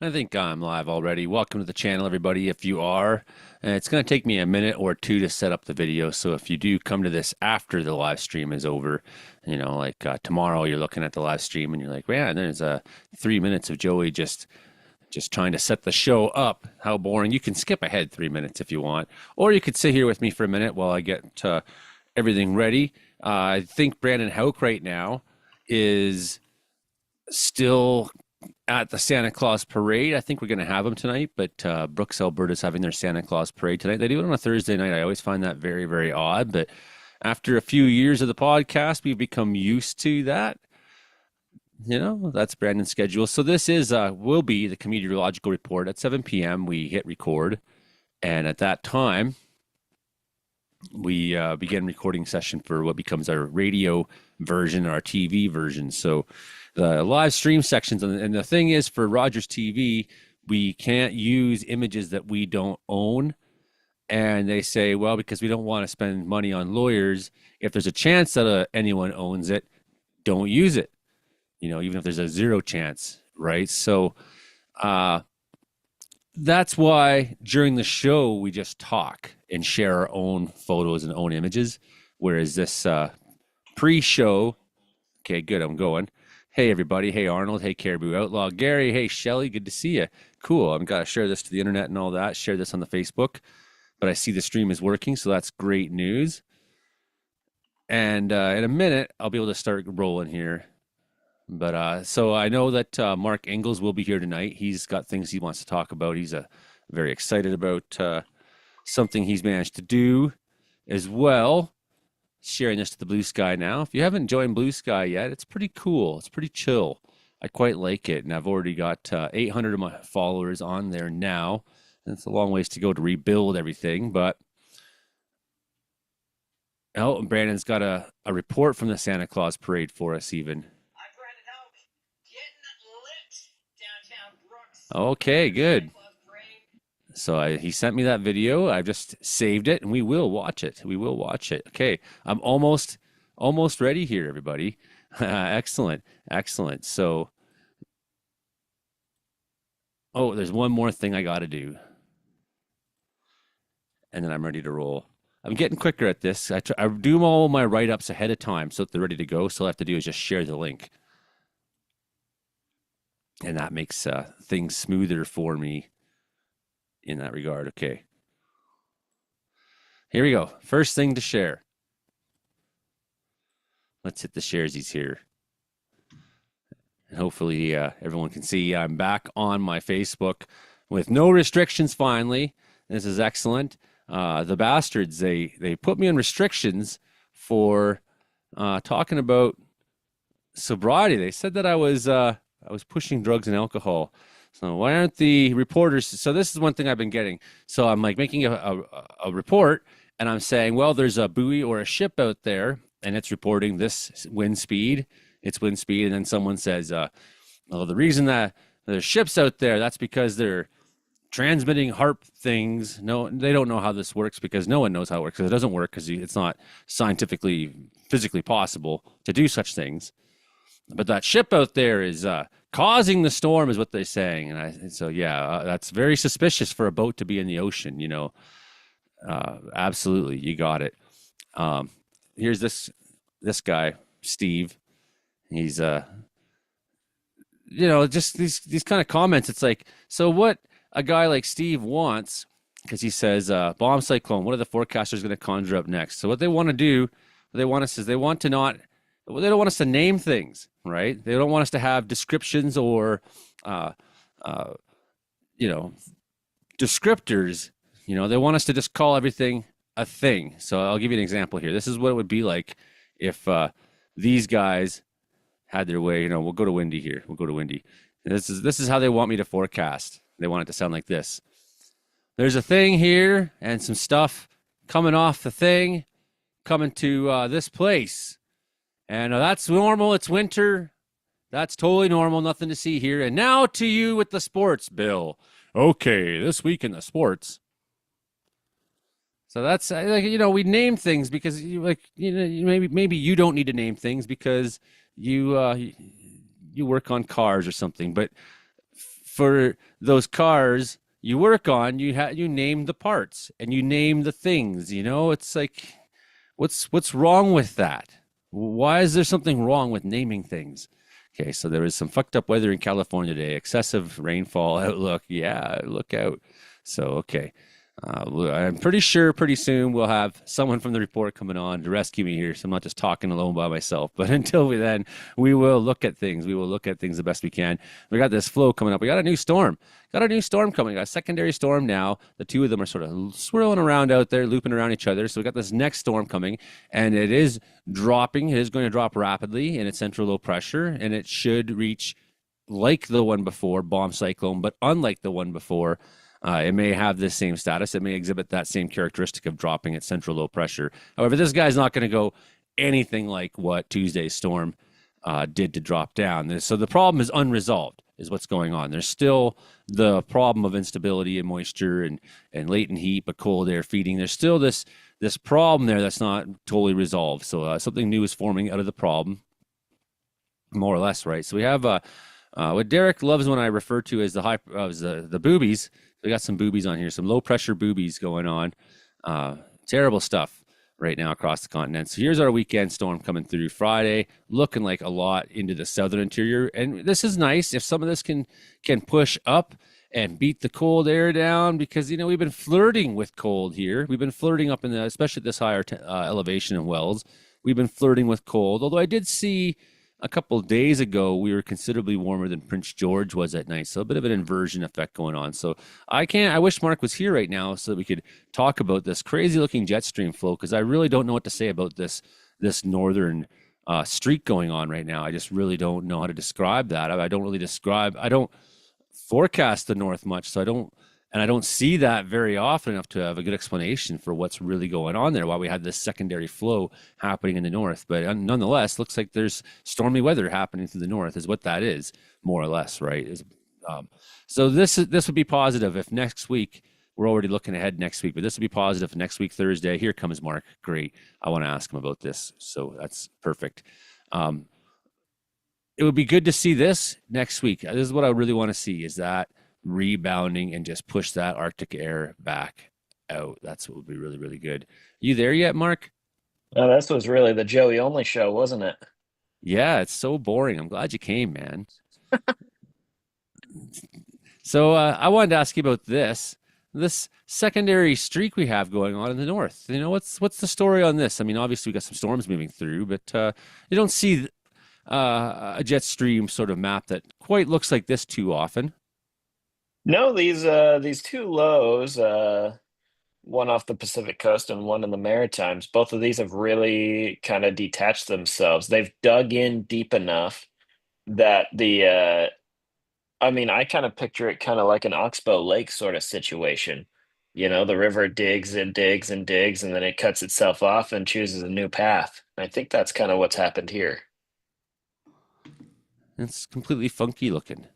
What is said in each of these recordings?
I think I'm live already. Welcome to the channel, everybody. If you are, it's going to take me a minute or two to set up the video. So if you do come to this after the live stream is over, like tomorrow, you're looking at the live stream and you're like, man, there's 3 minutes of Joey just trying to set the show up. How boring. You can skip ahead 3 minutes if you want, or you could sit here with me for a minute while I get everything ready. I think Brandon Hauk right now is still at the Santa Claus parade. I think we're going to have them tonight, but Brooks, Alberta's having their Santa Claus parade tonight. They do it on a Thursday night. I always find that very, very odd, but after a few years of the podcast, we've become used to that. That's Brandon's schedule. So this will be the Comedeorological Report. At 7 p.m. we hit record, and at that time we begin recording session for what becomes our radio version, our TV version. So the live stream sections, and the thing is, for Rogers TV, we can't use images that we don't own. And they say, well, because we don't want to spend money on lawyers, if there's a chance that anyone owns it, don't use it. Even if there's a 0 chance, right? So that's why during the show, we just talk and share our own photos and own images. Whereas this pre-show, okay, good, I'm going. Hey, everybody. Hey, Arnold. Hey, Caribou Outlaw. Gary. Hey, Shelly. Good to see you. Cool. I've got to share this to the internet and all that. Share this on the Facebook. But I see the stream is working, so that's great news. And in a minute, I'll be able to start rolling here. But so I know that Mark Engels will be here tonight. He's got things he wants to talk about. He's very excited about something he's managed to do as well. Sharing this to the Blue Sky now. If you haven't joined Blue Sky yet, it's pretty cool. It's pretty chill. I quite like it. And I've already got 800 of my followers on there now. And it's a long ways to go to rebuild everything. But Brandon's got a report from the Santa Claus parade for us even. I'm Brandon Hauk, getting lit downtown Brooks. Okay, good. So he sent me that video. I just saved it, and we will watch it. We will watch it. Okay, I'm almost ready here, everybody. Excellent. So, there's one more thing I got to do, and then I'm ready to roll. I'm getting quicker at this. I do all my write-ups ahead of time so that they're ready to go. So all I have to do is just share the link, and that makes things smoother for me in that regard. Okay. Here we go. First thing to share. Let's hit the sharesies here. And hopefully everyone can see I'm back on my Facebook with no restrictions finally. This is excellent. The bastards, they put me on restrictions for talking about sobriety. They said that I was pushing drugs and alcohol. So why aren't the reporters? So this is one thing I've been getting. So I'm like making a report, and I'm saying, well, there's a buoy or a ship out there, and it's reporting this wind speed. It's wind speed, and then someone says, well, the reason that there's ships out there, that's because they're transmitting HARP things. No, they don't know how this works because no one knows how it works, because it doesn't work because it's not scientifically, physically possible to do such things. But that ship out there is causing the storm, is what they're saying. And so that's very suspicious for a boat to be in the ocean. Absolutely, you got it. Here's this guy, Steve. He's just these kind of comments. It's like, so what a guy like Steve wants, because he says bomb cyclone. What are the forecasters going to conjure up next? So what they want to do, they don't want us to name things, right? They don't want us to have descriptions or, descriptors. They want us to just call everything a thing. So I'll give you an example here. This is what it would be like if these guys had their way. We'll go to Windy here. We'll go to Windy. This is how they want me to forecast. They want it to sound like this. There's a thing here and some stuff coming off the thing, coming to this place. And that's normal. It's winter. That's totally normal. Nothing to see here. And now to you with the sports, Bill. Okay, this week in the sports. So that's we name things because maybe you don't need to name things because you work on cars or something. But for those cars you work on, you name the parts and you name the things. It's like, what's wrong with that? Why is there something wrong with naming things? Okay, so there is some fucked up weather in California today. Excessive rainfall outlook. Yeah, look out. So okay, I'm pretty sure pretty soon we'll have someone from the report coming on to rescue me here, so I'm not just talking alone by myself. But until then, we will look at things. We will look at things the best we can. We got this flow coming up. We got a new storm. Got a new storm coming. Got a secondary storm now. The two of them are sort of swirling around out there, looping around each other. So we got this next storm coming, and it is dropping. It is going to drop rapidly in its central low pressure, and it should reach like the one before, bomb cyclone, but unlike the one before. It may have the same status. It may exhibit that same characteristic of dropping at central low pressure. However, this guy's not going to go anything like what Tuesday's storm did to drop down. So the problem is unresolved, is what's going on. There's still the problem of instability and moisture and latent heat, but cold air feeding. There's still this problem there that's not totally resolved. So something new is forming out of the problem, more or less, right? So we have what Derek loves when I refer to as the boobies. We got some boobies on here, some low pressure boobies going on. Terrible stuff right now across the continent. So here's our weekend storm coming through Friday, looking like a lot into the southern interior. And this is nice if some of this can push up and beat the cold air down, because we've been flirting with cold here. We've been flirting up in especially this higher elevation in Wells. We've been flirting with cold. Although I did see a couple of days ago we were considerably warmer than Prince George was at night, so a bit of an inversion effect going on. So I wish Mark was here right now so that we could talk about this crazy looking jet stream flow, because I really don't know what to say about this northern streak going on right now. I just really don't know how to describe that. I don't forecast the north much, so I don't see that very often enough to have a good explanation for what's really going on there, why we had this secondary flow happening in the north. But nonetheless, looks like there's stormy weather happening to the north, is what that is, more or less, right? So this would be positive if next week, we're already looking ahead next week, but this would be positive next week, Thursday. Here comes Mark. Great. I want to ask him about this. So that's perfect. It would be good to see this next week. This is what I really want to see, is that rebounding and just push that Arctic air back out. That's what would be really, really good. You there yet, Mark? Oh, this was really the Joey only show, wasn't it? Yeah, it's so boring. I'm glad you came, man. So I wanted to ask you about this secondary streak we have going on in the north. What's the story on this? I mean, obviously we got some storms moving through, but you don't see a jet stream sort of map that quite looks like this too often. No, these two lows, one off the Pacific coast and one in the Maritimes, both of these have really kind of detached themselves. They've dug in deep enough that I mean, I kind of picture it kind of like an Oxbow Lake sort of situation. The river digs and digs and digs, and then it cuts itself off and chooses a new path. I think that's kind of what's happened here. It's completely funky looking.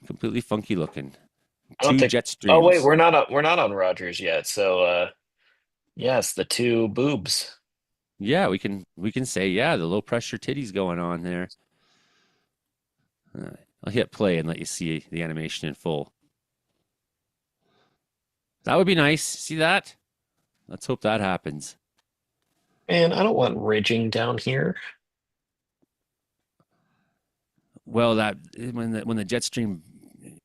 Completely funky looking. I don't Two think. jet Oh wait, streams. we're not on Rogers yet. So yes, the two boobs. Yeah, we can say, yeah, the low pressure titties going on there. I'll hit play and let you see the animation in full. That would be nice. See that? Let's hope that happens. And I don't want ridging down here. Well, that when the jet stream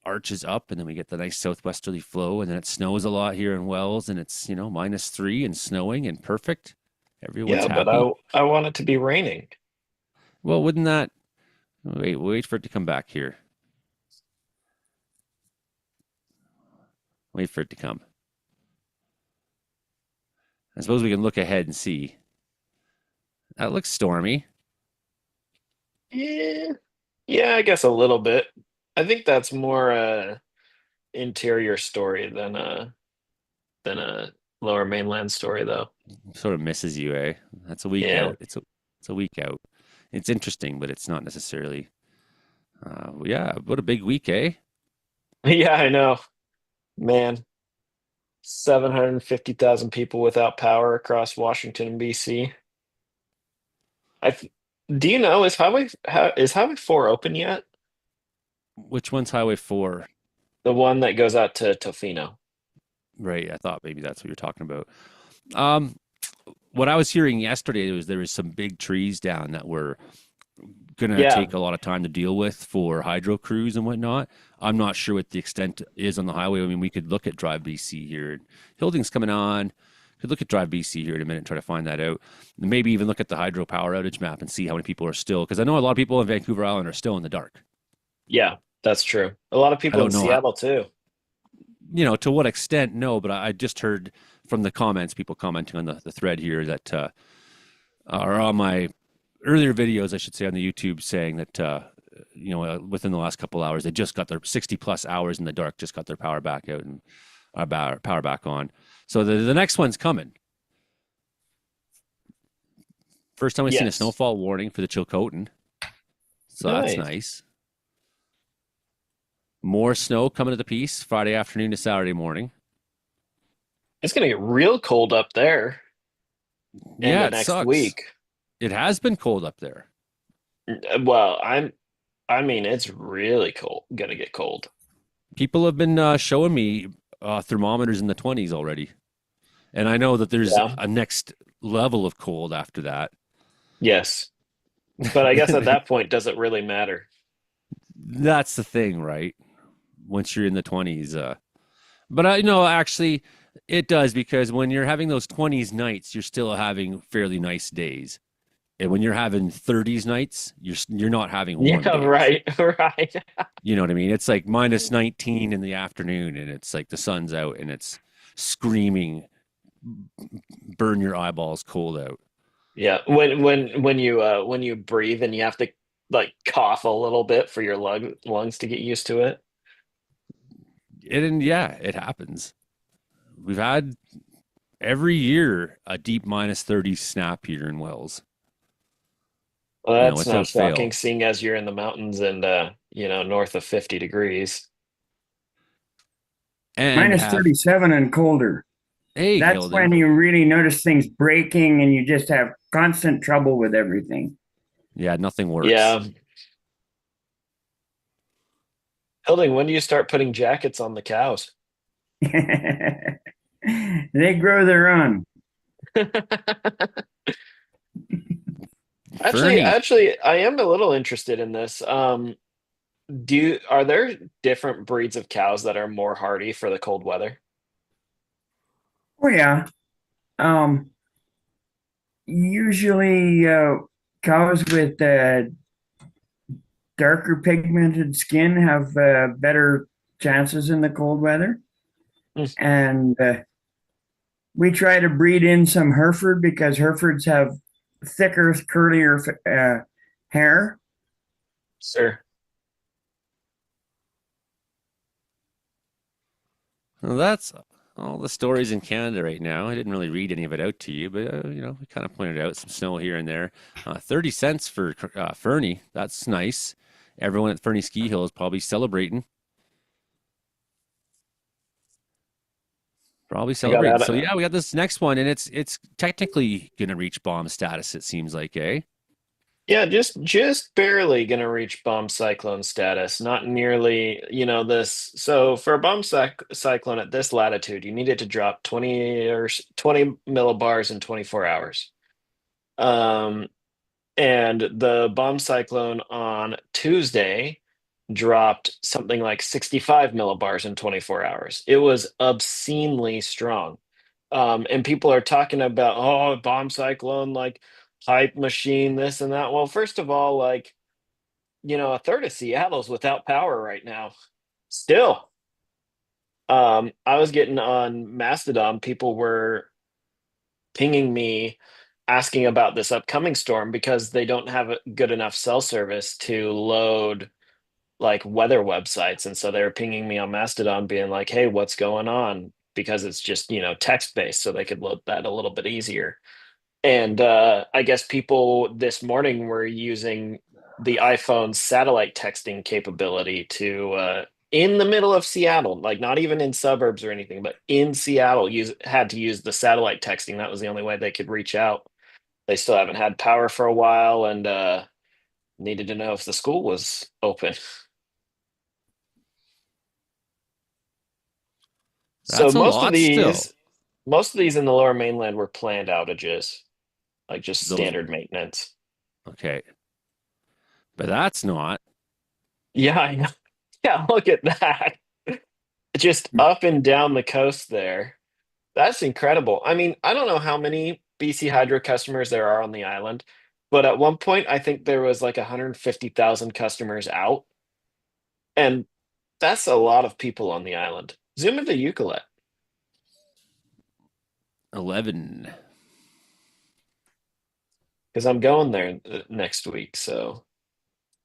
arches up and then we get the nice southwesterly flow and then it snows a lot here in Wells and it's, -3 and snowing and perfect. Everyone's Yeah, but happy. I want it to be raining. Well, wouldn't that wait for it to come back here. Wait for it to come. I suppose we can look ahead and see. That looks stormy. Yeah, yeah, I guess a little bit. I think that's more interior story than a lower mainland story though. Sort of misses you, eh? That's a week Yeah. out. It's a week out. It's interesting, but it's not necessarily. Yeah, what a big week, eh? Yeah, I know. Man, 750,000 people without power across Washington and BC. I th- do you know is Highway 4 open yet? Which one's Highway 4? The one that goes out to Tofino. Right. I thought maybe that's what you're talking about. Um, what I was hearing yesterday was there was some big trees down that were going to Yeah, take a lot of time to deal with for hydro crews and whatnot. I'm not sure what the extent is on the highway. I mean, we could look at Drive BC here. Hilding's coming on. Could look at Drive BC here in a minute and try to find that out. Maybe even look at the hydro power outage map and see how many people are still, because I know a lot of people in Vancouver Island are still in the dark. yeah, that's true. A lot of I people in don't know how, Seattle too. to what extent, no, but I just heard from the comments, people commenting on the thread here that are on my earlier videos, I should say, on the YouTube, saying that within the last couple hours, they just got their 60 plus hours in the dark, just got their power back out and power back on. So the next one's coming. First time we've seen a Yes. snowfall warning for the Chilcotin, so that's Nice. nice. More snow coming to the piece Friday afternoon to Saturday morning. It's gonna get real cold up there in Yeah, the it next sucks. week. It has been cold up there. Well, I mean, it's really cold, gonna get cold. People have been showing me thermometers in the 20s already. And I know that there's Yeah. a next level of cold after that. Yes. But I guess at that point, does it really matter? That's the thing, right? Once you're in the 20s. But actually, it does, because when you're having those 20s nights, you're still having fairly nice days. And when you're having 30s nights, you're not having warm Yeah, days. right, right. You know what I mean? It's like minus 19 in the afternoon, and it's like the sun's out and it's screaming, burn your eyeballs cold out. Yeah. When you breathe and you have to like cough a little bit for your lungs to get used to it. And yeah, it happens. We've had every year a deep minus 30 snap here in Wells, Well, that's not without shocking, fail. seeing as you're in the mountains and north of 50 degrees. And Minus have, 37 and colder. hey, That's when Hilden. you really notice things breaking and you just have constant trouble with everything. Yeah, nothing works. Yeah. Hilding, when do you start putting jackets on the cows? They grow their own. Fernie. I am a little interested in this. Are there different breeds of cows that are more hardy for the cold weather? Oh, yeah. Um, Usually, cows with darker pigmented skin have better chances in the cold weather. Hmm, And we try to breed in some Hereford because Herefords have thicker, curlier hair. sure. Well, that's all the stories in Canada right now. I didn't really read any of it out to you, but we kind of pointed out some snow here and there. 30 cents for Fernie. That's nice. Everyone at Fernie Ski Hill is probably celebrating. Probably I got celebrating. out So of yeah, we got this next one, and it's technically gonna reach bomb status. It seems like, eh? Yeah, just barely gonna reach bomb cyclone status. Not nearly, this. So for a cyclone at this latitude, you need it to drop 20 millibars in 24 hours. Um, and the bomb cyclone on Tuesday dropped something like 65 millibars in 24 hours. It was obscenely strong. And people are talking about, oh, bomb cyclone, like hype machine, this and that. Well, first of all, like, a third of Seattle's without power right now. Still, I was getting on Mastodon, people were pinging me asking about this upcoming storm because they don't have a good enough cell service to load like weather websites. And so they were pinging me on Mastodon being like, hey, what's going on? Because it's just, text based, so they could load that a little bit easier. And I guess people this morning were using the iPhone's satellite texting capability to, in the middle of Seattle, like not even in suburbs or anything, but in Seattle, had to use the satellite texting. That was the only way they could reach out. They still haven't had power for a while, and needed to know if the school was open. So That's a lot still. most of these in the Lower Mainland were planned outages, like just Those, standard maintenance. okay. But that's not. Yeah, I know. Yeah, look at that. Just up and down the coast there. That's incredible. I mean, I don't know how many BC Hydro customers there are on the island, but at one point I think there was like 150,000 customers out, and that's a lot of people on the island. Zoom into Eucalypt 11. because I'm going there next week, so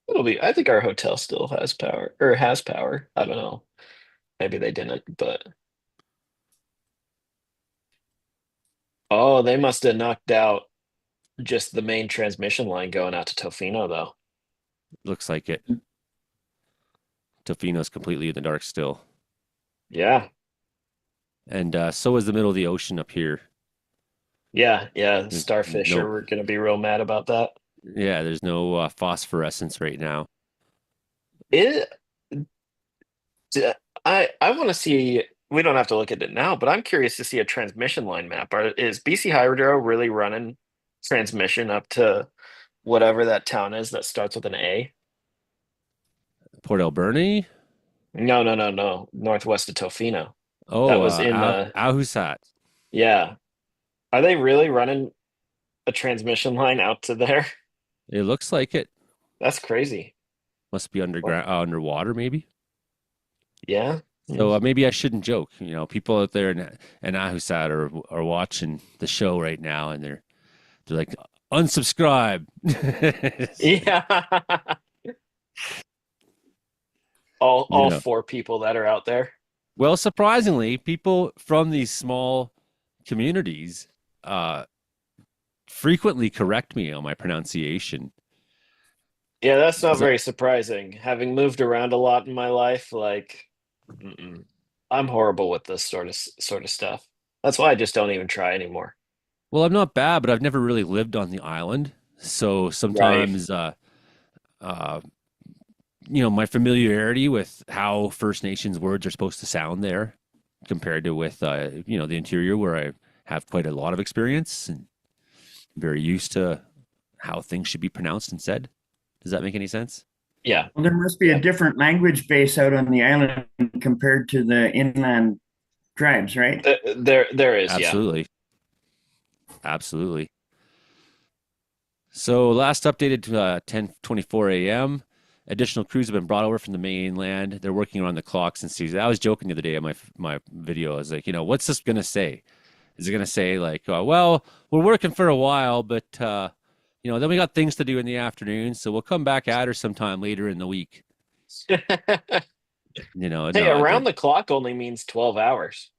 it'll be. I think our hotel still has power or has power. I don't know. Maybe they didn't, but oh, they must have knocked out just the main transmission line going out to Tofino, though. Looks like it. Tofino's completely in the dark still. Yeah, And so is the middle of the ocean up here. yeah. There's Starfish no, are going to be real mad about that. yeah, there's no phosphorescence right now. It, I want to see. We don't have to look at it now, but I'm curious to see a transmission line map. Is BC Hydro really running transmission up to whatever that town is that starts with an A? Port Alberni? No. Northwest of Tofino. That Oh, was in the, Ahusat. yeah. Are they really running a transmission line out to there? It looks like it. That's crazy. Must be What? underground, underwater, maybe. Yeah. Hmm. So maybe I shouldn't joke. People out there in Ahusat are watching the show right now, and they're like, unsubscribe. Yeah. All Yeah. four people that are out there. Well, surprisingly, people from these small communities uh, frequently correct me on my pronunciation. Yeah, that's not 'Cause I- very surprising. Having moved around a lot in my life, like, mm-mm. I'm horrible with this sort of stuff. That's why I just don't even try anymore. well, I'm not bad, but I've never really lived on the island. So Right. sometimes, uh, my familiarity with how First Nations words are supposed to sound there compared to with, the interior where I have quite a lot of experience and very used to how things should be pronounced and said. Does that make any sense? Yeah. Well, there must be a Yeah. different language base out on the island compared to the inland tribes, right? There is, yeah. Absolutely. Absolutely. So last updated to 10:24 a.m. Additional crews have been brought over from the mainland. They're working around the clock since Tuesday. I was joking the other day on my video. I was like, what's this gonna say? Is it gonna say like, well, we're working for a while, but then we got things to do in the afternoon, so we'll come back at her sometime later in the week. Hey, No, around the clock only means 12 hours.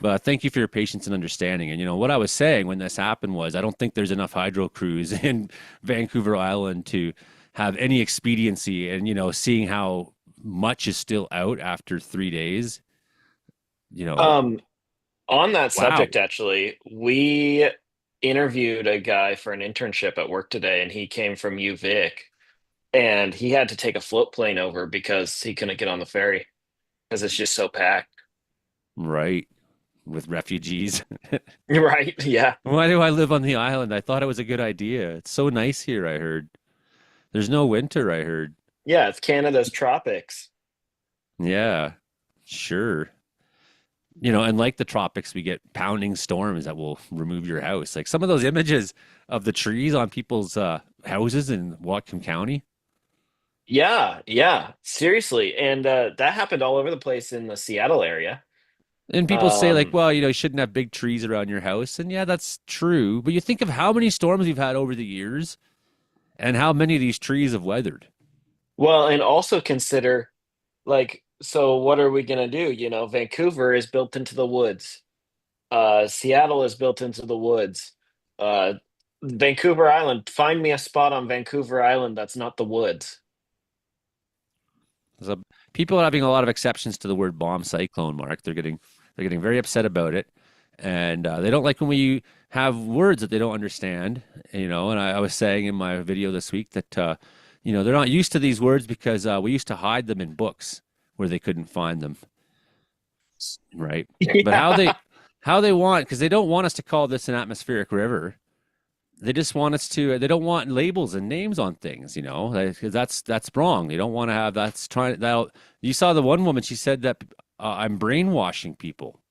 but thank you for your patience and understanding. And what I was saying when this happened was I don't think there's enough hydro crews in Vancouver Island to have any expediency. And seeing how much is still out after 3 days, Um, on that wow, subject, actually, we interviewed a guy for an internship at work today, and he came from UVic, and he had to take a float plane over because he couldn't get on the ferry because it's just so packed. right, with refugees. Right? Yeah. Why do I live on the island? I thought it was a good idea. It's so nice here, I heard. There's no winter, I heard. Yeah, it's Canada's tropics. Yeah, sure. And like the tropics, we get pounding storms that will remove your house. Like some of those images of the trees on people's houses in Whatcom County. Yeah. Seriously. And that happened all over the place in the Seattle area. And people say like, Um, well, you shouldn't have big trees around your house. And yeah, that's true. But you think of how many storms we've had over the years and how many of these trees have weathered. well, and also consider like, so what are we gonna do? Vancouver is built into the woods. Seattle is built into the woods. Uh, Vancouver Island, find me a spot on Vancouver Island that's not the woods. So people are having a lot of exceptions to the word bomb cyclone, Mark. They're getting very upset about it. And they don't like when we have words that they don't understand, And I was saying in my video this week that, they're not used to these words because we used to hide them in books where they couldn't find them. right? But Yeah. how they want, because they don't want us to call this an atmospheric river. They just want us to. They don't want labels and names on things, you know. Because that's wrong. They don't want to have that's trying that. You saw the one woman. She said that I'm brainwashing people.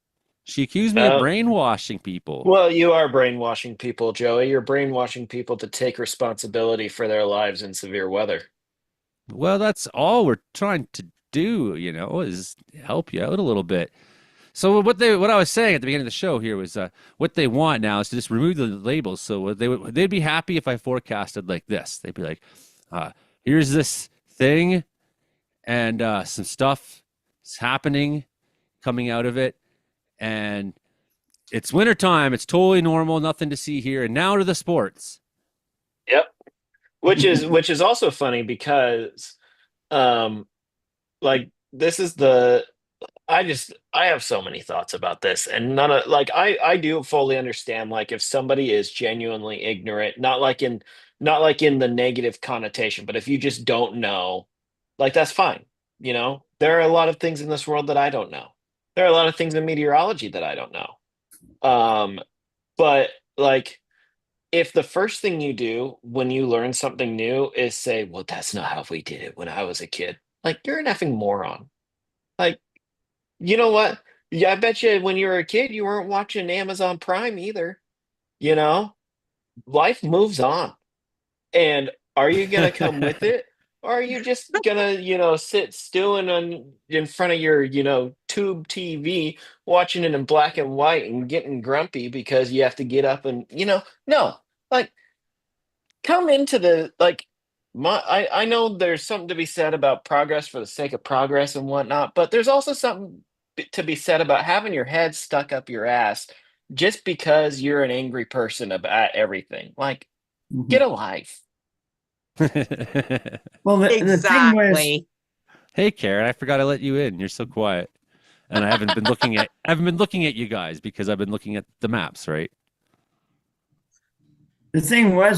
She accused me of Uh, brainwashing people. well, you are brainwashing people, Joey. You're brainwashing people to take responsibility for their lives in severe weather. Well, that's all we're trying to do, you know, is help you out a little bit. So what I was saying at the beginning of the show here was what they want now is to just remove the labels. So they'd be happy if I forecasted like this. They'd be like, uh, here's this thing and some stuff is happening coming out of it, and it's wintertime. It's totally normal, nothing to see here. And now to the sports. Yep. Which is also funny because um like this is the I have so many thoughts about this, and none of like I do fully understand like if somebody is genuinely ignorant, not like in the negative connotation, but if you just don't know, like that's fine. You know, there are a lot of things in this world that I don't know. There are a lot of things in meteorology that I don't know. Um, but like if the first thing you do when you learn something new is say, "Well, that's not how we did it when I was a kid," like you're an effing moron. Like you know what? Yeah, I bet you when you were a kid, you weren't watching Amazon Prime either. You know, life moves on. And are you gonna come with it? Or are you just gonna, sit stewing in front of your, tube TV, watching it in black and white and getting grumpy because you have to get up and, no, like come into the like I know there's something to be said about progress for the sake of progress and whatnot, but there's also something to be said about having your head stuck up your ass just because you're an angry person about everything. Like, get a life. Well, the thing was, Exactly. Hey, Karen, I forgot to let you in. You're so quiet. And I haven't been looking at you guys because I've been looking at the maps, right?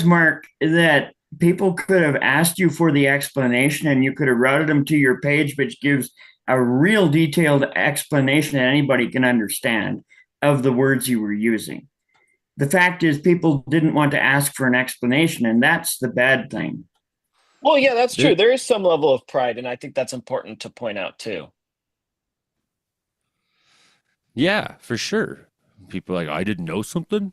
Mark, that people could have asked you for the explanation and you could have routed them to your page, which gives a real detailed explanation that anybody can understand of the words you were using. The fact is, people didn't want to ask for an explanation, and that's the bad thing. Well, yeah, that's true. There, There is some level of pride, and I think that's important to point out too. yeah, for sure. People are like, I didn't know something,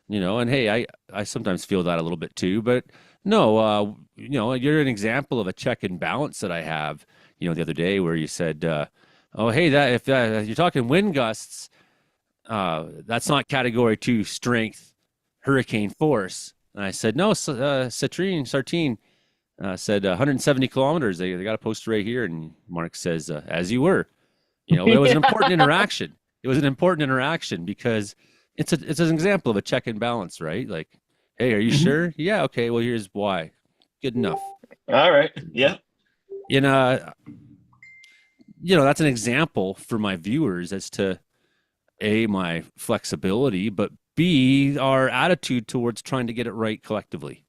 you know, and hey, I sometimes feel that a little bit too, but no, you know, you're an example of a check and balance that I have, you know, the other day where you said, oh, hey, that if you're talking wind gusts, that's not category 2 strength hurricane force. And I said, no, Sartine said 170 kilometers. They got a poster right here. And Mark says, as you were. You know, it was an important interaction. It was an important interaction because it's an example of a check and balance, right? Like, hey, are you sure? Yeah, okay. Well, here's why. Good enough. All right. Yeah. You know, that's an example for my viewers as to A, my flexibility, but B, our attitude towards trying to get it right collectively.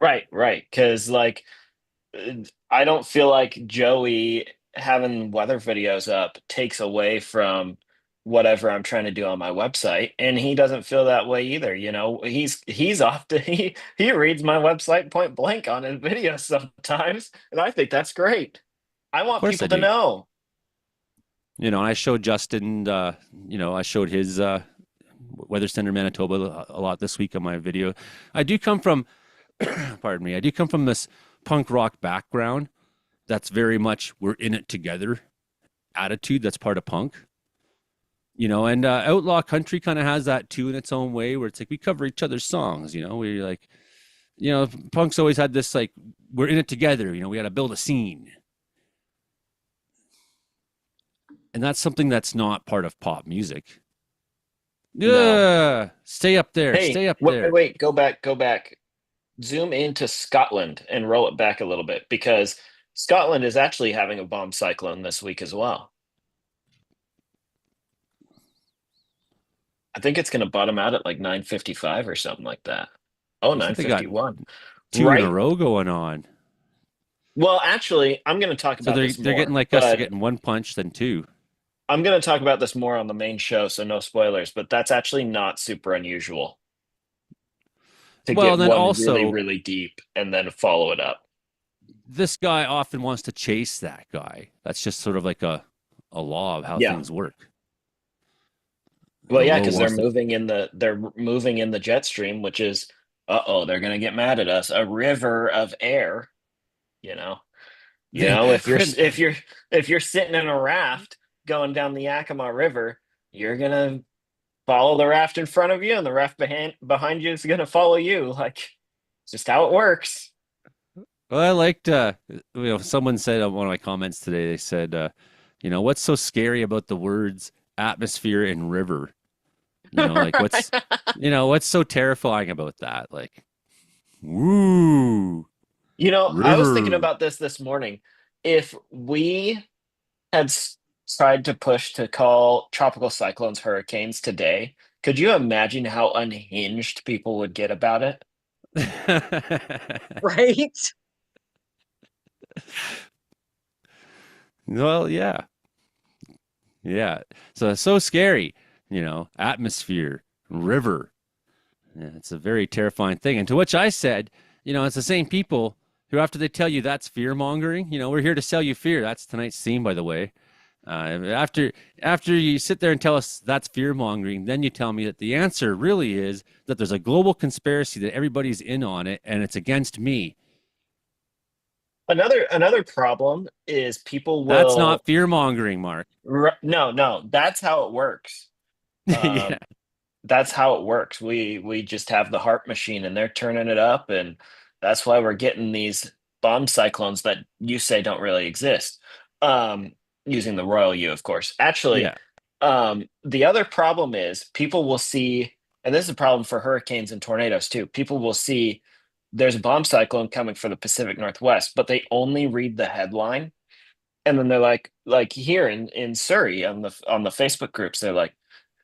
Right, right. Because I don't feel like Joey having weather videos up takes away from whatever I'm trying to do on my website, and he doesn't feel that way either. You know, he's often he reads my website point blank on his videos sometimes, and I think that's great. I Of want course I people to do. know. You know, and I showed Justin, you know, I showed his Weather Center Manitoba a lot this week on my video. I do come from, pardon me, I do come from this punk rock background. That's very much we're in it together attitude. That's part of punk, you know, and outlaw country kind of has that too in its own way, where it's like we cover each other's songs. You know, we like, you know, punk's always had this like we're in it together. You know, we got to build a scene, and that's something that's not part of pop music. No. Yeah, stay up there, Hey, stay up wait, wait, there. wait, go back, go back. Zoom into Scotland and roll it back a little bit because Scotland is actually having a bomb cyclone this week as well. I think it's going to bottom out at like 9:55 or something like that. Oh, I nine think they got fifty-one. two in a Right. row going on. Well, actually, I'm going to talk So about this they're getting more, like us. They're but getting one punch, then two. I'm going to talk about this more on the main show, so no spoilers, but that's actually not super unusual to Well, get then one really, also, really deep and then follow it up. this guy often wants to chase that guy. That's just sort of like a law of how Yeah. things work. Well, The yeah, low because wants to. they're moving in the jet stream, which is, uh-oh, they're going to get mad at us. A river of air, you know. If you're sitting in a raft going down the Yakima River, you're gonna follow the raft in front of you, and the raft behind you is gonna follow you. Like, it's just how it works. Well, I liked, someone said on one of my comments today, they said, what's so scary about the words atmosphere and river? Like what's so terrifying about that? Like, woo, I was thinking river. about this morning. If we had tried to push to call tropical cyclones hurricanes today, could you imagine how unhinged people would get about it? Right? Well, yeah. Yeah. So it's so scary, atmosphere, river. Yeah, it's a very terrifying thing. And to which I said, it's the same people who, after they tell you that's fear mongering, we're here to sell you fear. That's tonight's theme, by the way. After you sit there and tell us that's fear mongering, then you tell me that the answer really is that there's a global conspiracy that everybody's in on it and it's against me. Another problem is people That's not will fear mongering, Mark. no, that's how it works. Yeah. Um, that's how it works. We just have the heart machine and they're turning it up, and that's why we're getting these bomb cyclones that you say don't really exist. Um, Using the royal you, of course. Actually, Yeah. the other problem is people will see, and this is a problem for hurricanes and tornadoes too. People will see there's a bomb cyclone coming for the Pacific Northwest, but they only read the headline, and then they're like here in Surrey on the Facebook groups, they're like,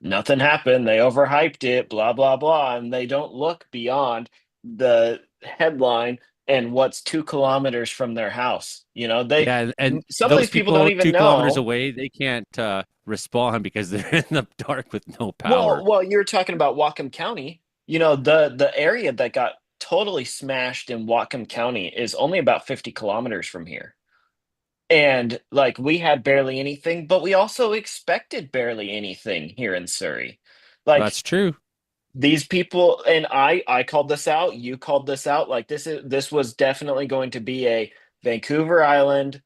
nothing happened. They overhyped it, blah blah blah, and they don't look beyond the headline and what's 2 kilometers from their house. Yeah, and Some of those these people don't people even 2 kilometers know. away, they can't respond because they're in the dark with no Well, power. you're talking about Whatcom County. The area that got totally smashed in Whatcom County is only about 50 kilometers from here. And like we had barely anything, but we also expected barely anything here in Surrey. Like That's true. these people, and I called this out, you called this out. Like this was definitely going to be a Vancouver Island,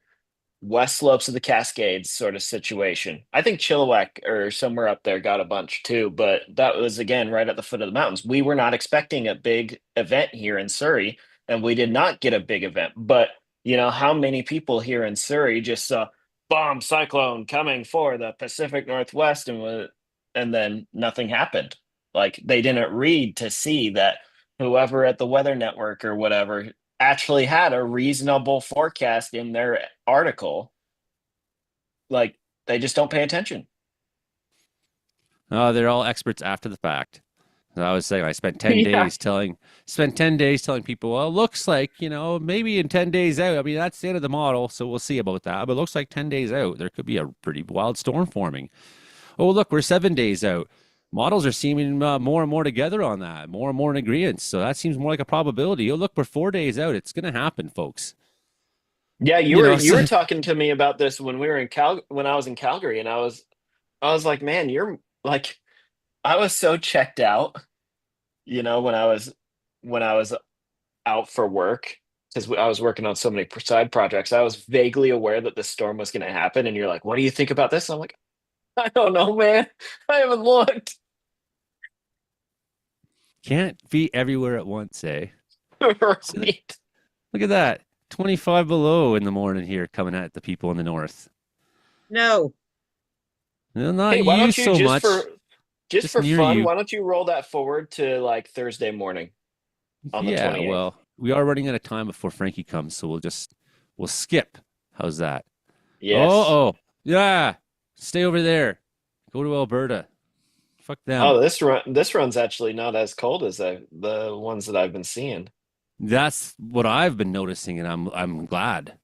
West Slopes of the Cascades sort of situation. I think Chilliwack or somewhere up there got a bunch too, but that was again right at the foot of the mountains. We were not expecting a big event here in Surrey, and we did not get a big event. But how many people here in Surrey just saw bomb cyclone coming for the Pacific Northwest and then nothing happened. Like they didn't read to see that whoever at the Weather Network or whatever actually had a reasonable forecast in their article. Like they just don't pay attention. They're all experts after the fact. I was saying I Yeah. spent 10 days telling people, well, it looks like, maybe in 10 days out. I mean, that's the end of the model, so we'll see about that. But it looks like 10 days out, there could be a pretty wild storm forming. Oh, look, we're 7 days out. Models are seeming more and more together on that, more and more in agreement. So that seems more like a probability. Oh, look, we're 4 days out. It's going to happen, folks. Yeah, You know, you were so talking to me about this when we were in when I was in Calgary, and I was like, man, you're like I was so checked out, when I was out for work because I was working on so many side projects. I was vaguely aware that this storm was going to happen, and you're like, "What do you think about this?" I'm like, "I don't know, man. I haven't looked." can't be everywhere at once, eh? So Right. look at that. 25 below in the morning here coming at the people in the north. No. No, not Hey, why you don't you so much, just just for near fun, you. why don't you roll that forward to like Thursday morning on the Yeah, 28th? well, we are running out of time before Frankie comes, so we'll skip. How's that? Yes. Oh, yeah. Stay over there. Go to Alberta. Fuck them. Oh, this run's actually not as cold as the ones that I've been seeing. That's what I've been noticing, and I'm glad.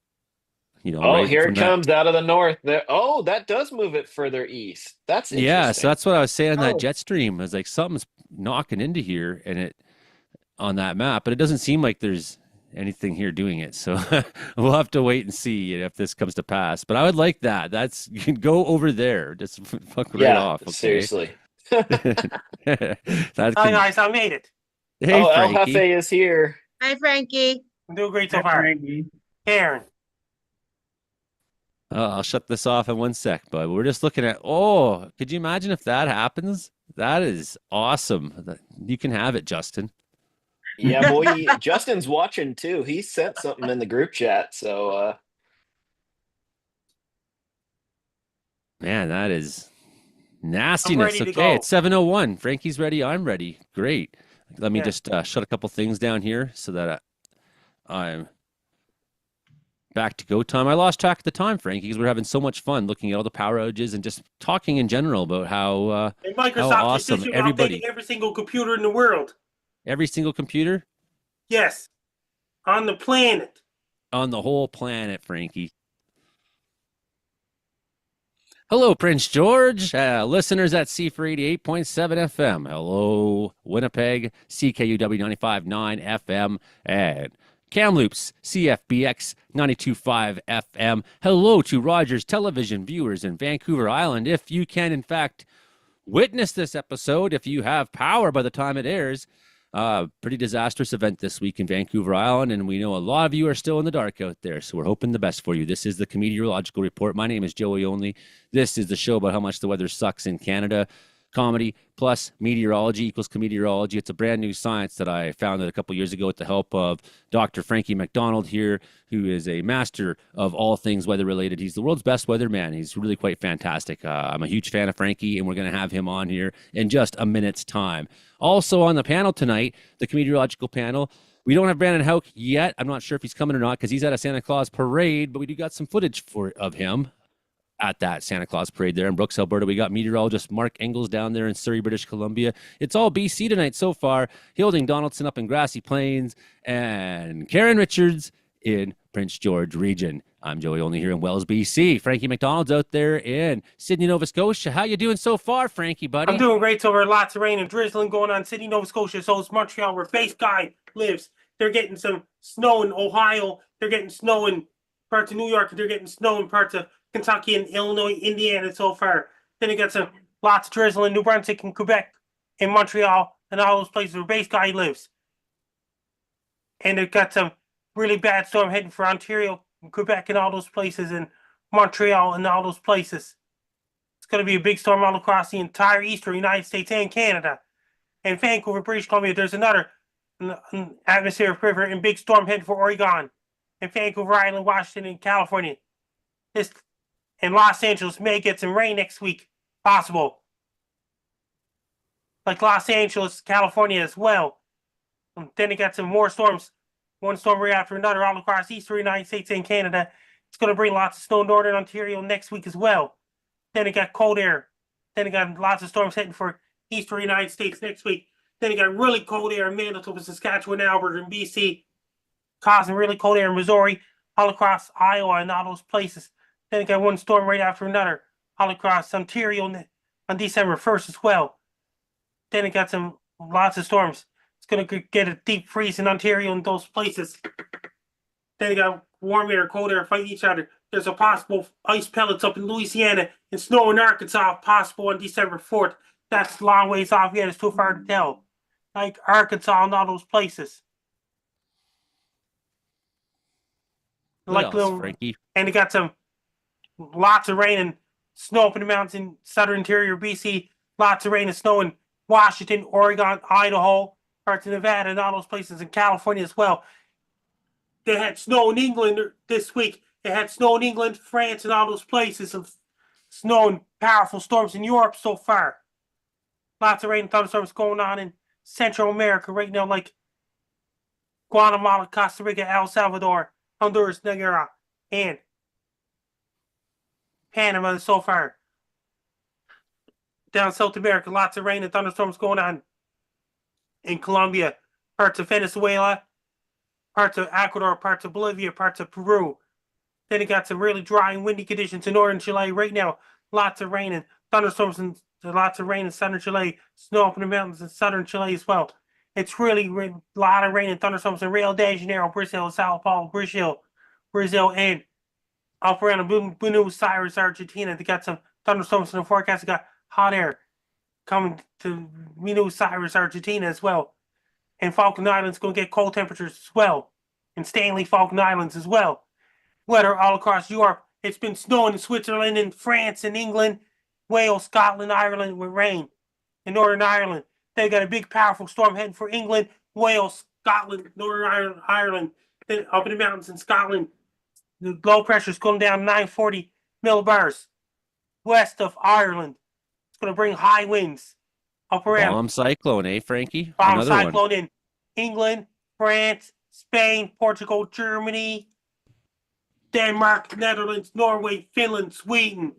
Oh, right here from it that. comes out of the north. There. Oh, that does move it further east. That's Yeah, so interesting. that's what I was saying. That Oh, jet stream is like something's knocking into here, and it on that map, but it doesn't seem like there's anything here doing it. So we'll have to wait and see if this comes to pass. But I would like that. That's you can go over there, just fuck right Yeah, off, okay? seriously. That Hi can. guys, I made it. Hey, Oh, El Frankie. Jefe is here. hi, Frankie. I'm doing great so Hi, far. Frankie. Aaron, I'll shut this off in 1 sec, but we're just looking at. Oh, could you imagine if that happens? That is awesome. You can have it, Justin. Yeah, boy. Justin's watching too. He sent something in the group chat. So Man, that is I'm nastiness. ready to Okay, go. it's 7:01. Frankie's ready. I'm ready. Great. Let me Yeah. just shut a couple things down here so that I'm back to go time. I lost track of the time, Frankie, because we're having so much fun looking at all the power outages and just talking in general about how And how Microsoft awesome is everybody, updating every single computer in the world. every single computer Yes, on the planet. on the whole planet, Frankie. Hello, Prince George. Listeners at C for 88.7 FM. Hello, Winnipeg, CKUW 95.9 FM, and Kamloops, CFBX 92.5 FM. Hello to Rogers Television viewers in Vancouver Island. If you can, in fact, witness this episode, if you have power by the time it airs, pretty disastrous event this week in Vancouver Island, and we know a lot of you are still in the dark out there, so we're hoping the best for you. This is the Comediological Report. My name is Joey Only. This is the show about how much the weather sucks in Canada. Comedy plus meteorology equals comediology. It's a brand new science that I founded a couple years ago with the help of Dr. Frankie McDonald here, who is a master of all things weather related. He's the world's best weatherman. He's really quite fantastic. I'm a huge fan of Frankie, and we're going to have him on here in just a minute's time. Also on the panel tonight, the comediological panel, we don't have Brandon Houck yet. I'm not sure if he's coming or not because he's at a Santa Claus parade, but we do got some footage of him at that Santa Claus parade there in Brooks, Alberta. We got meteorologist Mark Engels down there in Surrey, British Columbia. It's all BC tonight so far. Hilding Donaldson up in Grassy Plains and Karen Richards in Prince George region. I'm Joey Only here in Wells, BC. Frankie McDonald's out there in Sydney, Nova Scotia. How you doing so far, Frankie, buddy? I'm doing great so far. Lots of rain and drizzling going on in Sydney, Nova Scotia. So it's Montreal, where Base Guy lives. They're getting some snow in Ohio. They're getting snow in parts of New York. They're getting snow in parts of Kentucky and Illinois, Indiana so far. Then you got some lots of drizzle in New Brunswick and Quebec and Montreal and all those places where Base Guy lives. And they've got some really bad storm heading for Ontario, and Quebec, and all those places, and Montreal and all those places. It's going to be a big storm all across the entire eastern United States and Canada. And Vancouver, British Columbia, there's another atmospheric river and big storm heading for Oregon and Vancouver Island, Washington, and California. This and Los Angeles may get some rain next week, possible. Like Los Angeles, California as well. And then you got some more storms, one storm right after another, all across eastern United States and Canada. It's going to bring lots of snow in northern Ontario next week as well. Then it got cold air. Then it got lots of storms heading for eastern United States next week. Then it got really cold air in Manitoba, Saskatchewan, Alberta, and BC, causing really cold air in Missouri, all across Iowa, and all those places. Then it got one storm right after another, all across Ontario on December 1st as well. Then it got some lots of storms. It's going to get a deep freeze in Ontario and those places. Then you got warm air, cold air fighting each other. There's a possible ice pellets up in Louisiana and snow in Arkansas possible on December 4th. That's a long ways off yet. It's too far to tell. Like Arkansas and all those places. What else, Frankie? And it got some lots of rain and snow up in the mountains in southern interior BC. Lots of rain and snow in Washington, Oregon, Idaho, parts of Nevada, and all those places in California as well. They had snow in England this week. They had snow in England, France, and all those places of snow and powerful storms in Europe so far. Lots of rain and thunderstorms going on in Central America right now, like Guatemala, Costa Rica, El Salvador, Honduras, Nicaragua, and Panama so far. Down South America, lots of rain and thunderstorms going on in Colombia, parts of Venezuela, parts of Ecuador, parts of Bolivia, parts of Peru. Then it got some really dry and windy conditions in northern Chile right now. Lots of rain and thunderstorms and lots of rain in southern Chile. Snow up in the mountains in southern Chile as well. It's really a lot of rain and thunderstorms in Rio de Janeiro, Brazil, Sao Paulo, Brazil, and up around Buenos Aires, Argentina. They got some thunderstorms in the forecast. They got hot air coming to Buenos Aires, Argentina as well. And Falkland Islands going to get cold temperatures as well. And Stanley Falkland Islands as well. Weather all across Europe. It's been snowing in Switzerland and France and England, Wales, Scotland, Ireland with rain. In Northern Ireland, they got a big powerful storm heading for England, Wales, Scotland, Northern Ireland. Then up in the mountains in Scotland, the low pressure is going down 940 millibars west of Ireland. It's going to bring high winds up around. Bomb cyclone, eh, Frankie? Bomb Another cyclone one. in England, France, Spain, Portugal, Germany, Denmark, Netherlands, Norway, Finland, Sweden.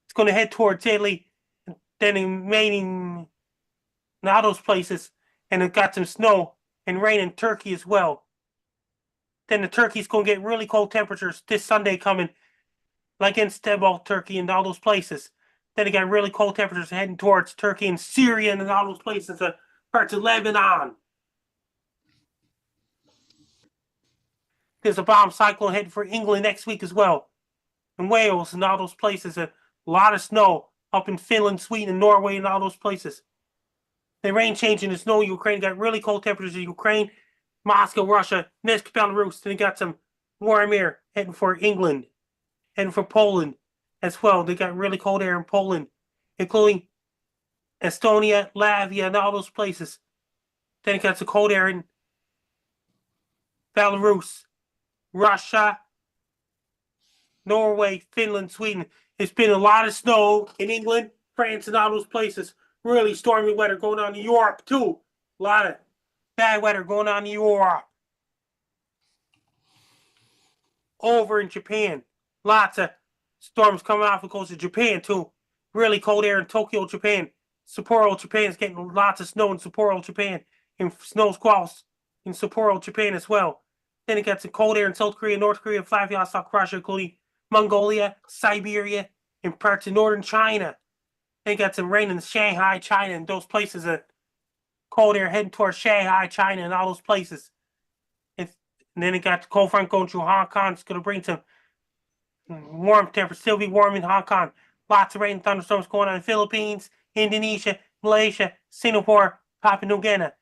It's going to head towards Italy, then remaining in all those places. And it got some snow and rain in Turkey as well. Then the Turkey's going to get really cold temperatures this Sunday coming, like in Istanbul, Turkey, and all those places. Then it got really cold temperatures heading towards Turkey and Syria and all those places, parts of Lebanon. There's a bomb cyclone heading for England next week as well. And Wales and all those places. A lot of snow up in Finland, Sweden, and Norway and all those places. The rain changing the snow in Ukraine. Got really cold temperatures in Ukraine, Moscow, Russia, Minsk, Belarus. Then they got some warm air heading for England, heading for Poland as well. They got really cold air in Poland, including Estonia, Latvia, and all those places. Then it got some cold air in Belarus, Russia, Norway, Finland, Sweden. It's been a lot of snow in England, France, and all those places. Really stormy weather going on in Europe, too. A lot of bad weather going on in Europe. Over in Japan, lots of storms coming off the coast of Japan, too. Really cold air in Tokyo, Japan. Sapporo, Japan is getting lots of snow in Sapporo, Japan. And snow squalls in Sapporo, Japan as well. Then it got some cold air in South Korea, North Korea, Vladivostok, Russia, including Mongolia, Siberia, and parts of northern China. Then it got some rain in Shanghai, China, and those places. Cold air heading towards Shanghai, China, and all those places. And then it got the cold front going through Hong Kong. It's going to bring some warm temperatures. Still be warm in Hong Kong. Lots of rain and thunderstorms going on in the Philippines, Indonesia, Malaysia, Singapore, Papua New Guinea,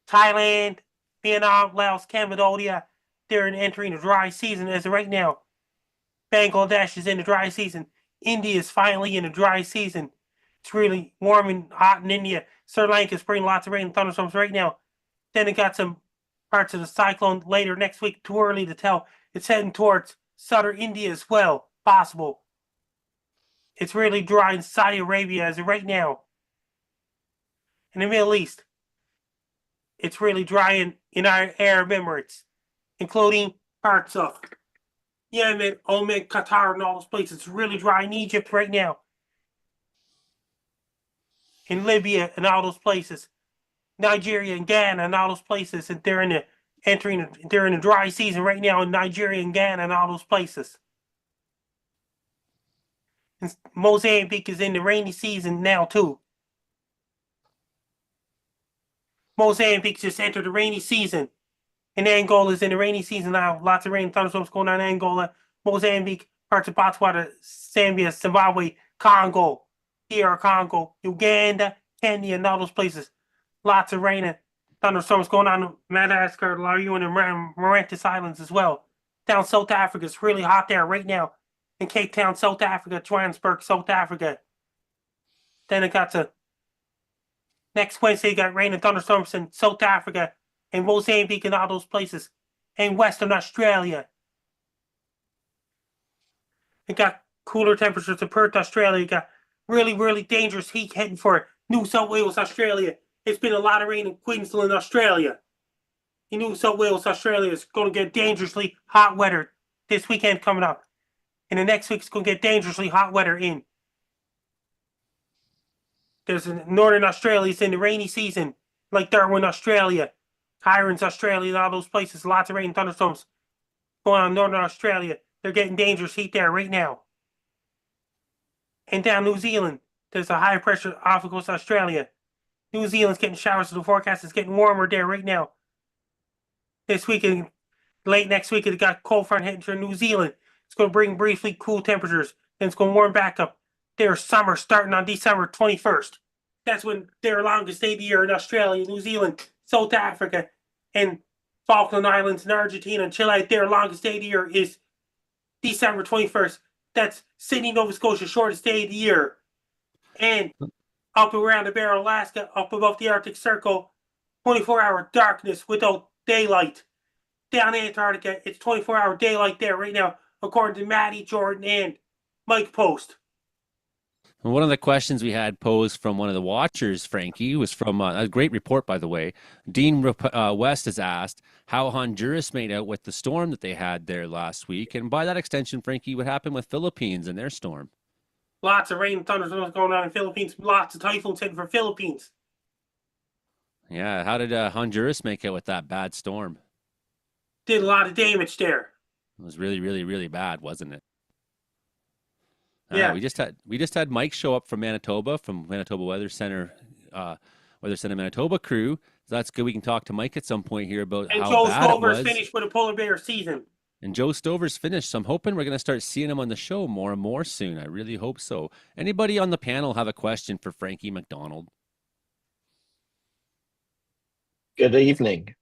Thailand, Vietnam, Laos, Cambodia. They're entering the dry season as of right now. Bangladesh is in the dry season. India is finally in the dry season. It's really warm and hot in India. Sri Lanka is bringing lots of rain and thunderstorms right now. Then it got some parts of the cyclone later next week. Too early to tell. It's heading towards southern India as well. Possible. It's really dry in Saudi Arabia as of right now. In the Middle East, it's really dry in our Arab Emirates, including parts of Yemen, Oman, Qatar, and all those places. It's really dry in Egypt right now. In Libya and all those places. Nigeria and Ghana and all those places. And they're in the dry season right now in Nigeria and Ghana and all those places. And Mozambique is in the rainy season now too. Mozambique just entered the rainy season. And Angola is in the rainy season now. Lots of rain and thunderstorms going on in Angola, Mozambique, parts of Botswana, Zambia, Zimbabwe, Congo, DR Congo, Uganda, Kenya, and all those places. Lots of rain and thunderstorms going on in Madagascar, La Reunion, and Mauritius Islands as well. Down South Africa, it's really hot there right now. In Cape Town, South Africa, Johannesburg, South Africa. Then it got to next Wednesday, you got rain and thunderstorms in South Africa and Mozambique and all those places. And Western Australia. It got cooler temperatures in Perth, Australia. It got really, really dangerous heat heading for New South Wales, Australia. It's been a lot of rain in Queensland, Australia. In New South Wales, Australia, it's going to get dangerously hot weather this weekend coming up. And the next week, it's going to get dangerously hot weather in. There's Northern Australia, it's in the rainy season, like Darwin, Australia, Hirons, Australia, and all those places. Lots of rain and thunderstorms going on in Northern Australia. they're getting dangerous heat there right now. And down New Zealand, there's a high pressure off the coast of Australia. New Zealand's getting showers, so the forecast is getting warmer there right now. This weekend, late next week, it got cold front hitting through New Zealand. It's going to bring briefly cool temperatures, then it's going to warm back up. Their summer starting on December 21st. That's when their longest day of the year in Australia, New Zealand, South Africa, and Falkland Islands, and Argentina, and Chile. Their longest day of the year is December 21st. That's Sydney, Nova Scotia, shortest day of the year. And up around the Barrow, Alaska, up above the Arctic Circle, 24-hour darkness without daylight. Down in Antarctica, it's 24-hour daylight there right now, according to Maddie, Jordan, and Mike Post. One of the questions we had posed from one of the watchers, Frankie, was from a great report, by the way. Dean West has asked how Honduras made out with the storm that they had there last week. And by that extension, Frankie, what happened with Philippines and their storm? Lots of rain and thunderstorms going on in Philippines. Lots of typhoons heading for Philippines. Yeah, how did Honduras make out with that bad storm? Did a lot of damage there. It was really, really, really bad, wasn't it? Yeah. We just had Mike show up from Manitoba, from Manitoba Weather Center Manitoba crew. So that's good. We can talk to Mike at some point here about and how Joe bad Stover's it was. finished with a polar bear season. And Joe Stover's finished, so I'm hoping we're going to start seeing him on the show more and more soon. I really hope so. Anybody on the panel have a question for Frankie McDonald? Good evening.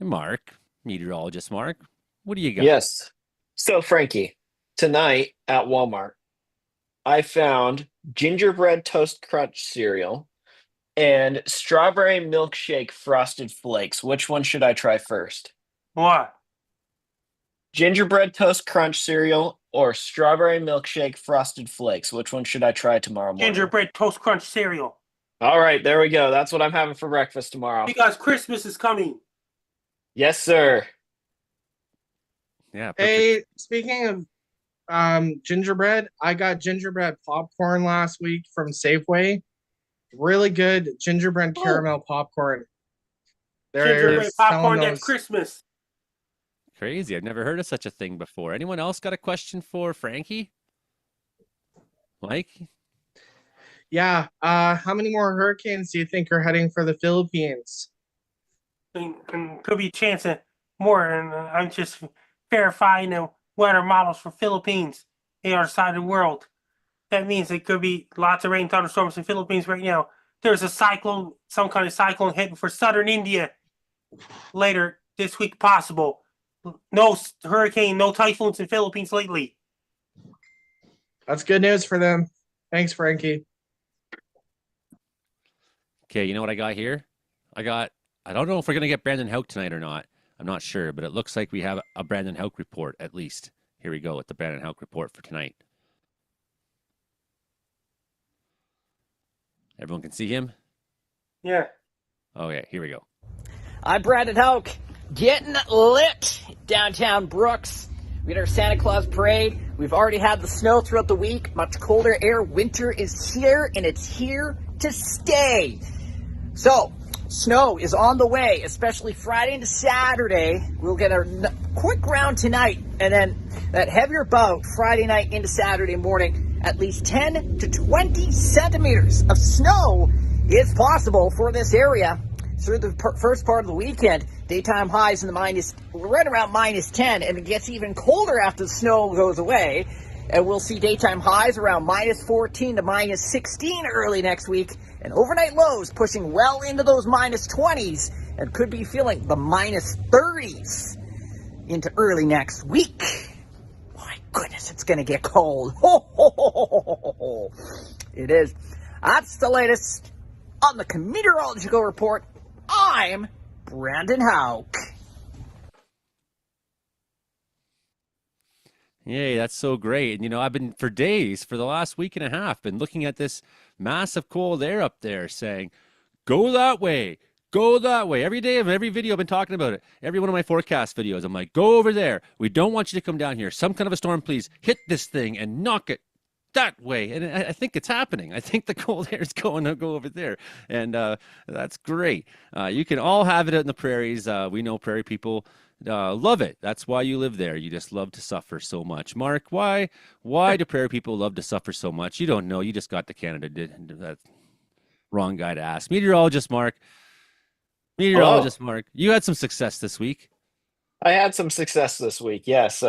Mark, meteorologist Mark, what do you got? Yes. So, Frankie, tonight at Walmart, I found gingerbread toast crunch cereal and strawberry milkshake frosted flakes. Which one should I try first? What? Gingerbread toast crunch cereal or strawberry milkshake frosted flakes? Which one should I try tomorrow morning? Gingerbread toast crunch cereal. All right, there we go. That's what I'm having for breakfast tomorrow. Because Christmas is coming. Yes, sir. Yeah. Perfect. Hey, speaking of gingerbread, I got gingerbread popcorn last week from Safeway. Really good gingerbread caramel popcorn. Gingerbread popcorn, that's Christmas. Crazy. I've never heard of such a thing before. Anyone else got a question for Frankie? Mike? Yeah. How many more hurricanes do you think are heading for the Philippines? And could be a chance of more. And I'm just verifying the weather models for Philippines, the other side of the world. That means it could be lots of rain thunderstorms in Philippines right now. There's a cyclone, some kind of cyclone heading for southern India later this week possible. No hurricane, no typhoons in Philippines lately. That's good news for them. Thanks, Frankie. Okay, you know what I got here? I don't know if we're going to get Brandon Hauk tonight or not. I'm not sure, but it looks like we have a Brandon Hauk report at least. Here we go with the Brandon Hauk report for tonight. Everyone can see him? Yeah. Okay, here we go. I'm Brandon Hauk, getting lit downtown Brooks. We had our Santa Claus parade. We've already had the snow throughout the week. Much colder air. Winter is here, and it's here to stay. So, snow is on the way, especially Friday into Saturday. We'll get a quick round tonight, and then that heavier bout Friday night into Saturday morning. At least 10 to 20 centimeters of snow is possible for this area through the first part of the weekend. Daytime highs in the right around -10, and it gets even colder after the snow goes away. And we'll see daytime highs around -14 to -16 early next week, and overnight lows pushing well into those -20s, and could be feeling the -30s into early next week. My goodness, it's going to get cold. Ho, ho, ho, ho, ho, ho. It is. That's the latest on the Comedeorological Report. I'm Brandon Hauk. Yay, that's so great. And, you know, I've been for days, for the last week and a half, been looking at this massive cold air up there saying, go that way, go that way. Every day of every video, I've been talking about it. Every one of my forecast videos, I'm like, go over there. We don't want you to come down here. Some kind of a storm, please hit this thing and knock it that way. And I think it's happening. I think the cold air is going to go over there. And that's great. You can all have it out in the prairies. We know prairie people Love it. That's why you live there. You just love to suffer so much. Mark, why do prairie people love to suffer so much? You don't know. You just got to Canada. That wrong guy to ask. Meteorologist Mark. Hello. Meteorologist Mark. You had some success this week. I had some success this week. Yes,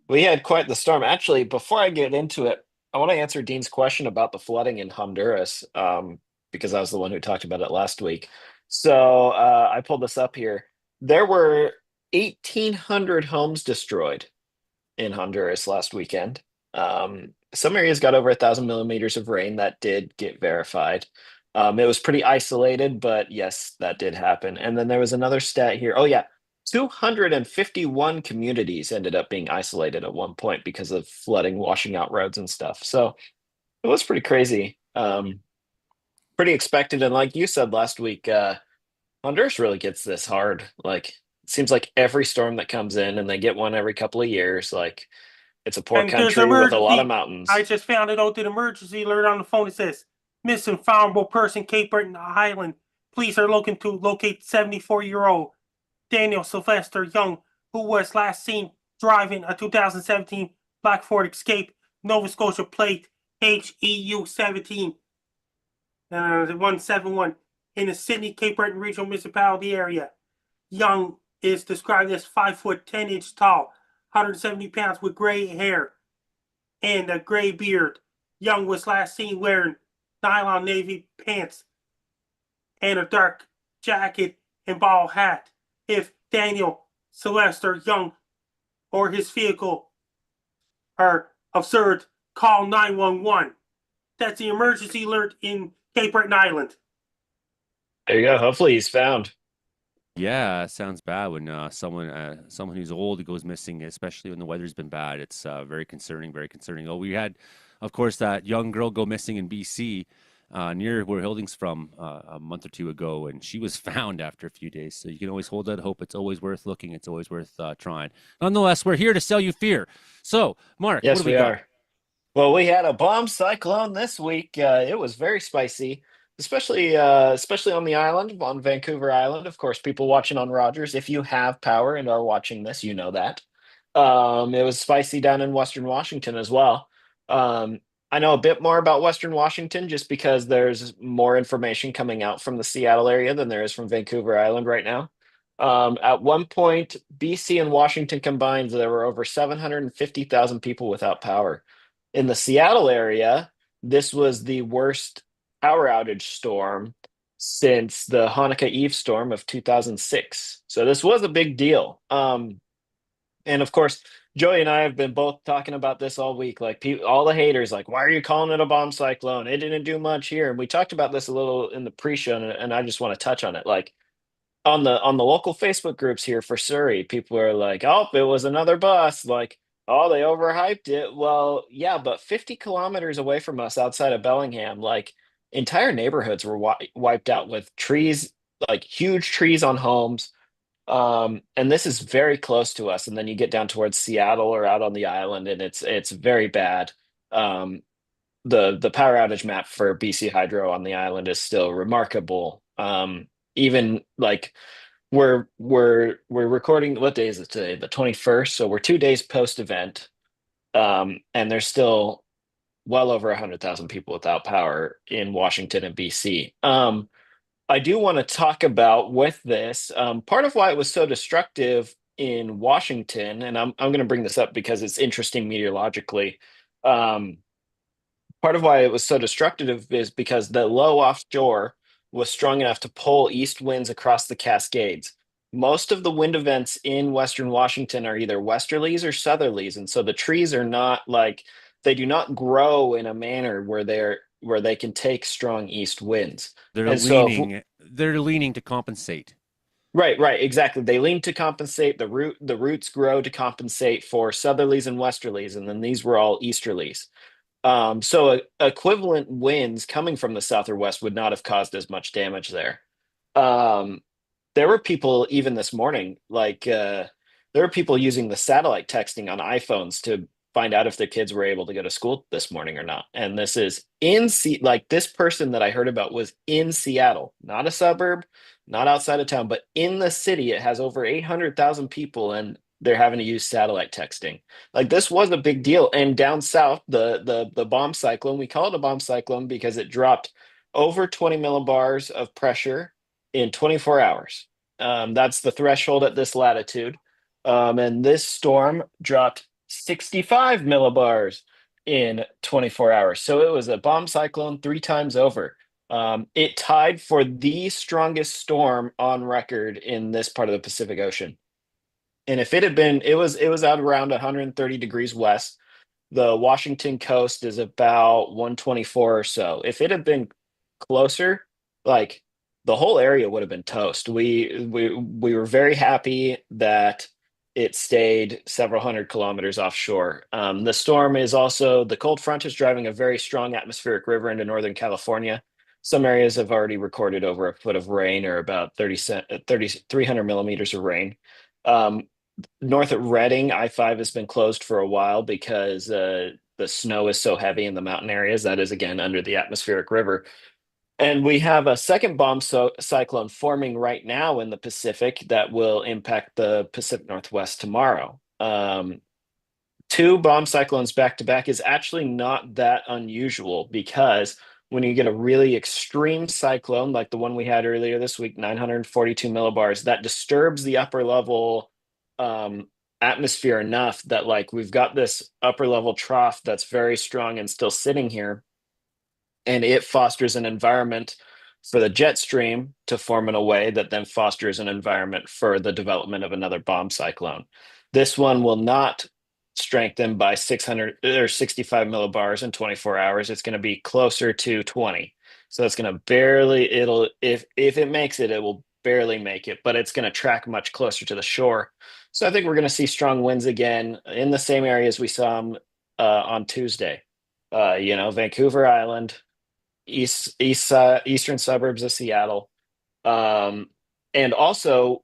we had quite the storm. Actually, before I get into it, I want to answer Dean's question about the flooding in Honduras, because I was the one who talked about it last week. So I pulled this up here. There were 1,800 homes destroyed in Honduras last weekend. Some areas got over 1,000 millimeters of rain. That did get verified. It was pretty isolated, but yes, that did happen. And then there was another stat here. Oh, yeah. 251 communities ended up being isolated at one point because of flooding, washing out roads and stuff. So it was pretty crazy. Pretty expected. And like you said last week, Honduras really gets this hard. Like, it seems like every storm that comes in, and they get one every couple of years, like, it's a poor And there's an country with a lot of emergency. I mountains. just found it out. An emergency alert on the phone. It says missing foundable person, Cape Breton Island. Police are looking to locate 74-year-old Daniel Sylvester Young, who was last seen driving a 2017 Black Ford Escape, Nova Scotia plate HEU 17 171 in the Sydney Cape Breton Regional Municipality area. Young is described as 5 foot 10 inches tall, 170 pounds with gray hair and a gray beard. Young was last seen wearing nylon navy pants and a dark jacket and ball hat. If Daniel Sylvester Young or his vehicle are observed, call 911. That's the emergency alert in Cape Breton Island. There you go. Hopefully he's found. Yeah, it sounds bad when someone who's old goes missing, especially when the weather's been bad. It's very concerning, very concerning. Oh, we had, of course, that young girl go missing in BC, near where Hilding's from, a month or two ago, and she was found after a few days. So you can always hold out hope. It's always worth looking. It's always worth trying. Nonetheless, we're here to sell you fear. So, Mark, what do Yes, we we got? are. Well, we had a bomb cyclone this week. It was very spicy, especially on the island, on Vancouver Island. Of course, people watching on Rogers, if you have power and are watching this, you know that. It was spicy down in Western Washington as well. I know a bit more about Western Washington just because there's more information coming out from the Seattle area than there is from Vancouver Island right now. At one point, BC and Washington combined, there were over 750,000 people without power. In the Seattle area, this was the worst power outage storm since the Hanukkah Eve storm of 2006. So this was a big deal. And of course, Joey and I have been both talking about this all week. Like, all the haters, like, why are you calling it a bomb cyclone? It didn't do much here. And we talked about this a little in the pre-show, and I just want to touch on it. Like, on the local Facebook groups here for Surrey, people are like, "Oh, it was another bus." Like, "Oh, they overhyped it." Well, yeah, but 50 kilometers away from us, outside of Bellingham, like, entire neighborhoods were wiped out with trees, like huge trees on homes. And this is very close to us. And then you get down towards Seattle or out on the island, and it's very bad. Um, the power outage map for BC Hydro on the island is still remarkable. Even like, we're recording, what day is it today? The 21st. So we're 2 days post event. And there's still well over 100,000 people without power in Washington and BC. I do want to talk about with this, part of why it was so destructive in Washington, and I'm going to bring this up because it's interesting meteorologically. Um, Part of why it was so destructive is because the low offshore was strong enough to pull east winds across the Cascades. Most of the wind events in Western Washington are either westerlies or southerlies, and so the trees are not like, they do not grow in a manner where they can take strong east winds. They're And so if, leaning. They're leaning to compensate. right, exactly. They lean to compensate. The roots grow to compensate for southerlies and westerlies, and then these were all easterlies. So equivalent winds coming from the south or west would not have caused as much damage there. Um, there were people even this morning, like, there were people using the satellite texting on iPhones to find out if their kids were able to go to school this morning or not. And this is like, this person that I heard about was in Seattle, not a suburb, not outside of town, but in the city, it has over 800,000 people, and they're having to use satellite texting. Like this was a big deal. And down south, the bomb cyclone, we call it a bomb cyclone because it dropped over 20 millibars of pressure in 24 hours. That's the threshold at this latitude. And this storm dropped 65 millibars in 24 hours. So it was a bomb cyclone 3 times over. It tied for the strongest storm on record in this part of the Pacific Ocean. And if it had been, it was out around 130 degrees west. The Washington coast is about 124 or so. If it had been closer, like the whole area would have been toast. We were very happy that it stayed several hundred kilometers offshore. The storm is also the cold front is driving a very strong atmospheric river into Northern California. Some areas have already recorded over a foot of rain or about 300 millimeters of rain. Um, North of Reading, I-5 has been closed for a while because the snow is so heavy in the mountain areas. That is again under the atmospheric river. And we have a second cyclone forming right now in the Pacific that will impact the Pacific Northwest tomorrow. Two bomb cyclones back to back is actually not that unusual because when you get a really extreme cyclone like the one we had earlier this week, 942 millibars, that disturbs the upper level atmosphere enough that like we've got this upper level trough that's very strong and still sitting here, and it fosters an environment for the jet stream to form in a way that then fosters an environment for the development of another bomb cyclone. This one will not strengthen by 600 or 65 millibars in 24 hours. It's going to be closer to 20. So it's going to barely, it'll, if it makes it, it will barely make it, but it's going to track much closer to the shore. So I think we're going to see strong winds again in the same areas we saw them on Tuesday. Vancouver Island, eastern suburbs of Seattle, and also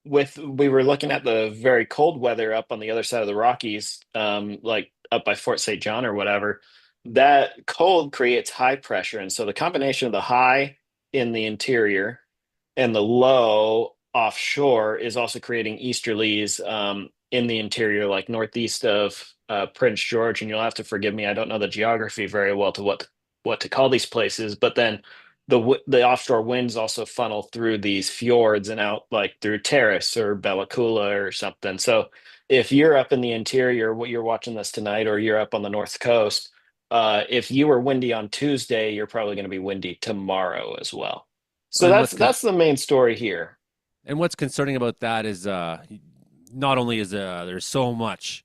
we were looking at the very cold weather up on the other side of the Rockies, like up by Fort St. John or whatever. That cold creates high pressure, and so the combination of the high in the interior and the low offshore is also creating easterlies in the interior, like northeast of Prince George. And you'll have to forgive me, I don't know the geography very well to what to call these places, but then the offshore winds also funnel through these fjords and out like through Terrace or Bella Coola or something. So if you're up in the interior, what you're watching this tonight, or you're up on the North Coast, if you were windy on Tuesday, you're probably going to be windy tomorrow as well. So And that's the main story here. And what's concerning about that is not only is there's so much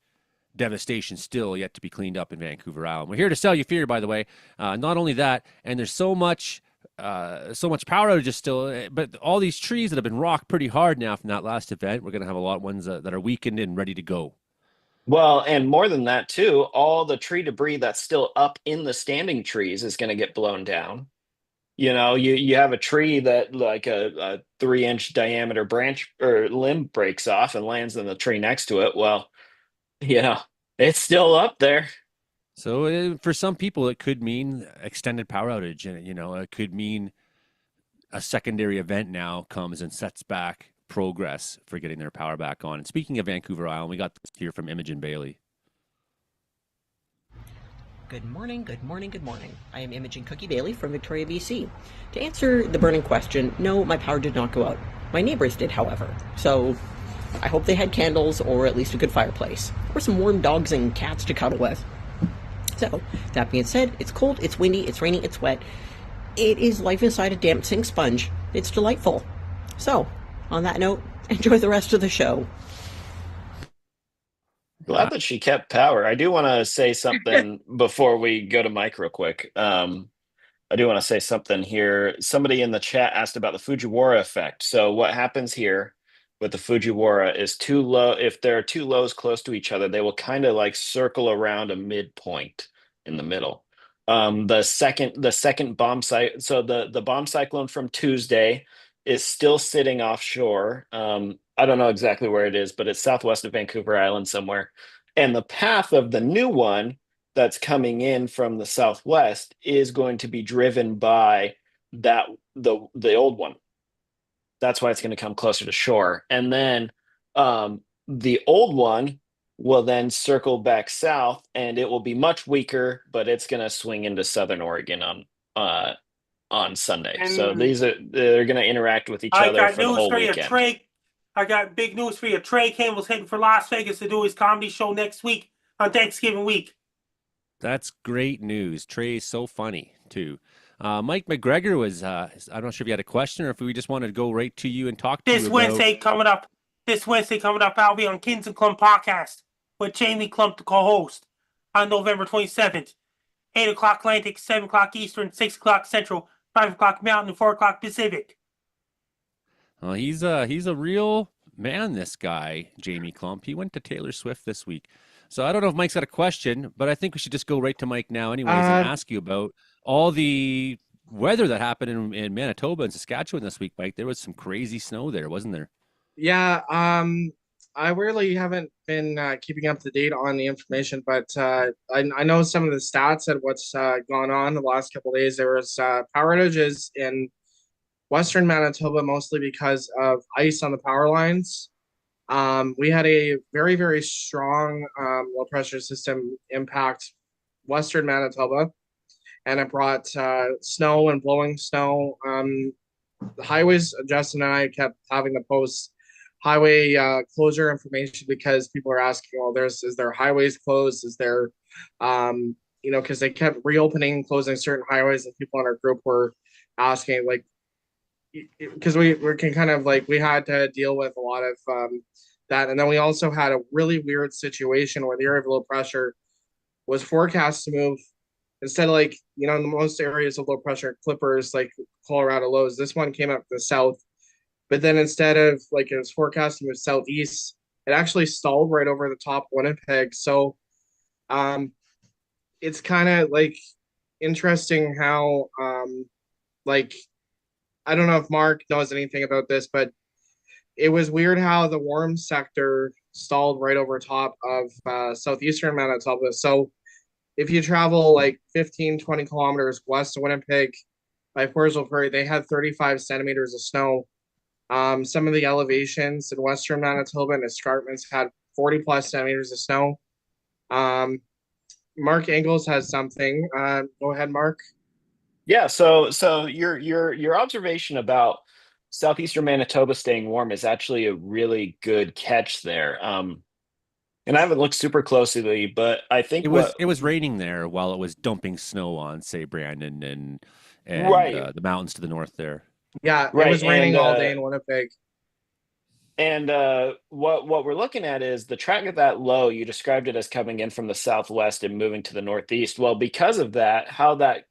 devastation still yet to be cleaned up in Vancouver Island. We're here to sell you fear, by the way. Not only that, and there's so much power outages still, but all these trees that have been rocked pretty hard now from that last event, we're going to have a lot of ones that are weakened and ready to go. Well, and more than that too, all the tree debris that's still up in the standing trees is going to get blown down. You have a tree that like a 3-inch diameter branch or limb breaks off and lands in the tree next to it. Well, it's still up there. So for some people, it could mean extended power outage, and it could mean a secondary event now comes and sets back progress for getting their power back on. And speaking of Vancouver Island, we got this here from Imogen Bailey. Good morning, good morning, good morning. I am Imogen Cookie Bailey from Victoria, BC. To answer the burning question, no, my power did not go out. My neighbors did, however. So I hope they had candles or at least a good fireplace, or some warm dogs and cats to cuddle with. So, that being said, it's cold, it's windy, it's rainy, it's wet. It is life inside a damp sink sponge. It's delightful. So, on that note, enjoy the rest of the show. Glad that she kept power. I do want to say something before we go to Mike real quick. I do want to say something here. Somebody in the chat asked about the Fujiwara effect. So what happens here with the Fujiwara is too low. If there are two lows close to each other, they will kind of like circle around a midpoint in the middle. The second bomb site. So the bomb cyclone from Tuesday is still sitting offshore. I don't know exactly where it is, but it's southwest of Vancouver Island somewhere. And the path of the new one that's coming in from the southwest is going to be driven by the old one. That's why it's going to come closer to shore. And then the old one will then circle back south, and it will be much weaker, but it's going to swing into southern Oregon on Sunday. So And they're going to interact with each I other got for the news whole for you, weekend. Trey. I got big news for you. Trey Campbell's heading for Las Vegas to do his comedy show next week on Thanksgiving week. That's great news. Trey's so funny too. Mike McGregor was. I'm not sure if you had a question or if we just wanted to go right to you and talk to you This about. Wednesday coming up, I'll be on Kins and Clump podcast with Jamie Clump, the co-host, on November 27th. 8 o'clock Atlantic, 7 o'clock Eastern, 6 o'clock Central, 5 o'clock Mountain, and 4 o'clock Pacific. Well, he's a real man, this guy, Jamie Clump. He went to Taylor Swift this week. So I don't know if Mike's got a question, but I think we should just go right to Mike now anyways and ask you about all the weather that happened in Manitoba and Saskatchewan this week, Mike. There was some crazy snow there, wasn't there? Yeah, I really haven't been keeping up to date on the information, but I know some of the stats and what's gone on the last couple of days. There was power outages in Western Manitoba, mostly because of ice on the power lines. We had a very, very strong low pressure system impact Western Manitoba, and it brought snow and blowing snow. The highways, Justin and I kept having to post highway closure information because people are asking, well, is there highways closed? Is there, because they kept reopening and closing certain highways, and people in our group were asking, like, because we can kind of like, we had to deal with a lot of that. And then we also had a really weird situation where the area of low pressure was forecast to move instead of like, in the most areas of low pressure clippers, like Colorado lows, this one came up to the south. But then instead of like it was forecast to move southeast, it actually stalled right over the top of Winnipeg. So it's kind of like interesting how like, I don't know if Mark knows anything about this, but it was weird how the warm sector stalled right over top of southeastern Manitoba. So if you travel like 15, 20 kilometers west of Winnipeg by Purcell Prairie, they had 35 centimeters of snow. Some of the elevations in western Manitoba and escarpments had 40 plus centimeters of snow. Mark Engels has something. Go ahead, Mark. Yeah, so your observation about southeastern Manitoba staying warm is actually a really good catch there. And I haven't looked super closely, but I think It was raining there while it was dumping snow on, say, Brandon and right, the mountains to the north there. Yeah, it right, was raining all day in Winnipeg. and what we're looking at is the track of that low. You described it as coming in from the southwest and moving to the northeast. Well, because of that, how that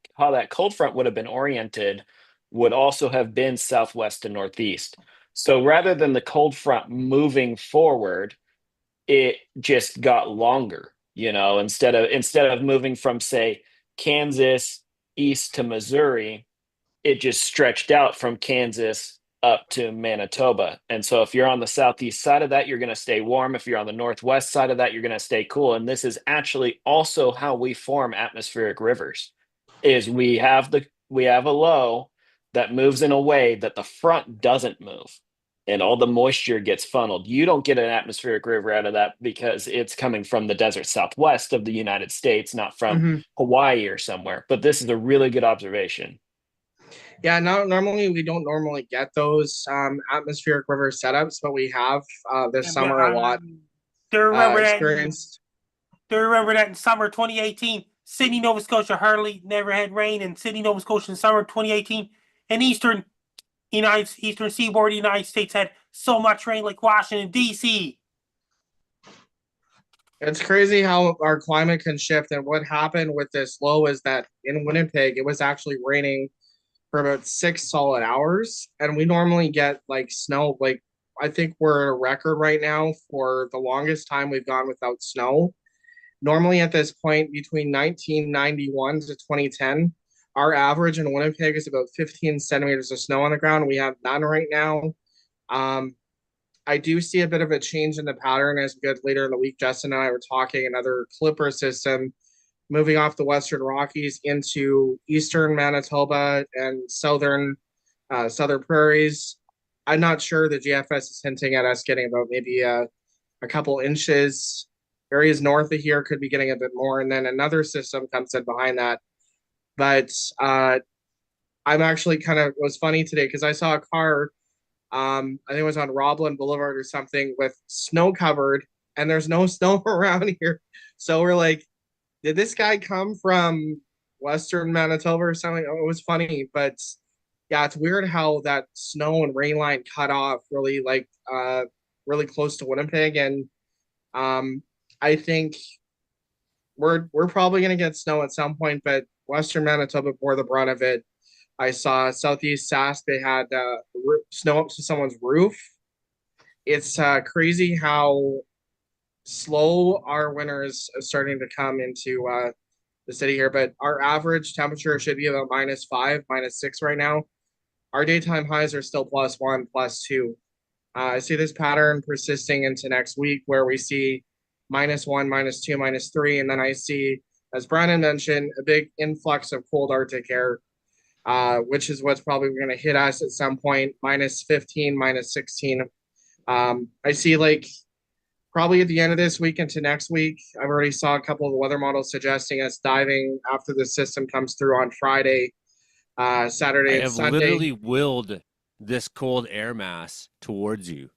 cold front would have been oriented would also have been southwest to northeast. So rather than the cold front moving forward, it just got longer. Instead of moving from, say, Kansas east to Missouri, it just stretched out from Kansas up to Manitoba. And so if you're on the southeast side of that, you're going to stay warm. If you're on the northwest side of that, you're going to stay cool. And this is actually also how we form atmospheric rivers. Is we have a low that moves in a way that the front doesn't move. And all the moisture gets funneled. You don't get an atmospheric river out of that because it's coming from the desert southwest of the United States, not from Hawaii or somewhere. But this is a really good observation. Yeah, normally we don't normally get those atmospheric river setups, but we have this summer a lot experienced. Do you remember that in summer 2018, Sydney, Nova Scotia hardly never had rain, and Sydney, Nova Scotia in summer 2018, and eastern seaboard of the United States had so much rain like Washington, D.C. It's crazy how our climate can shift. And what happened with this low is that in Winnipeg, it was actually raining for about 6 solid hours. And we normally get like snow. Like, I think we're at a record right now for the longest time we've gone without snow. Normally at this point, between 1991 to 2010, our average in Winnipeg is about 15 centimeters of snow on the ground. We have none right now. I do see a bit of a change in the pattern as we get later in the week. Justin and I were talking another clipper system moving off the Western Rockies into eastern Manitoba and southern prairies. I'm not sure. The GFS is hinting at us getting about maybe a couple inches. Areas north of here could be getting a bit more, and then another system comes in behind that. But I'm actually kind of, it was funny today because I saw a car, I think it was on Roblin Boulevard or something, with snow covered, and there's no snow around here. So we're like, did this guy come from Western Manitoba or something? Oh, it was funny, but yeah, it's weird how that snow and rain line cut off really really close to Winnipeg, and I think we're probably gonna get snow at some point, but Western Manitoba bore the brunt of it. I saw Southeast Sask, they had snow up to someone's roof. It's crazy how slow our winters are starting to come into the city here, but our average temperature should be about -5, -6 right now. Our daytime highs are still +1, +2. I see this pattern persisting into next week where we see -1, -2, -3, and then I see, as Brandon mentioned, a big influx of cold Arctic air, which is what's probably going to hit us at some point, -15, -16. I see like probably at the end of this week into next week. I've already saw a couple of the weather models suggesting us diving after the system comes through on Friday, I Saturday, and have Sunday. literally willed this cold air mass towards you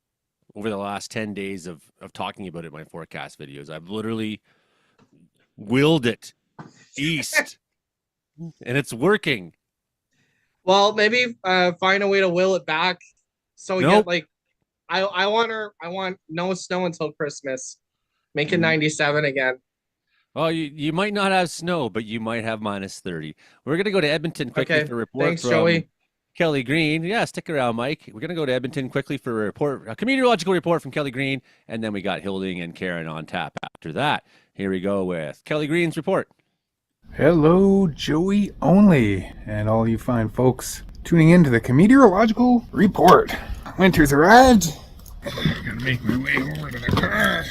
over the last 10 days of talking about it in my forecast videos. I've literally willed it east, and it's working. Well, maybe find a way to will it back so we get Nope. like I want no snow until Christmas. Make it 97 again. Well, you might not have snow, but you might have -30. We're going to go to Edmonton quickly Okay. for a report Thanks, from Joey. Kelly Green. Yeah, stick around, Mike. We're going to go to Edmonton quickly for a report, a meteorological report from Kelly Green, and then we got Hilding and Karen on tap after that. Here we go with Kelly Green's report. Hello, Joey only, and all you fine folks tuning in to the COMEDEOROLOGIcal report. Winter's arrived. I'm gonna make my way over to the car.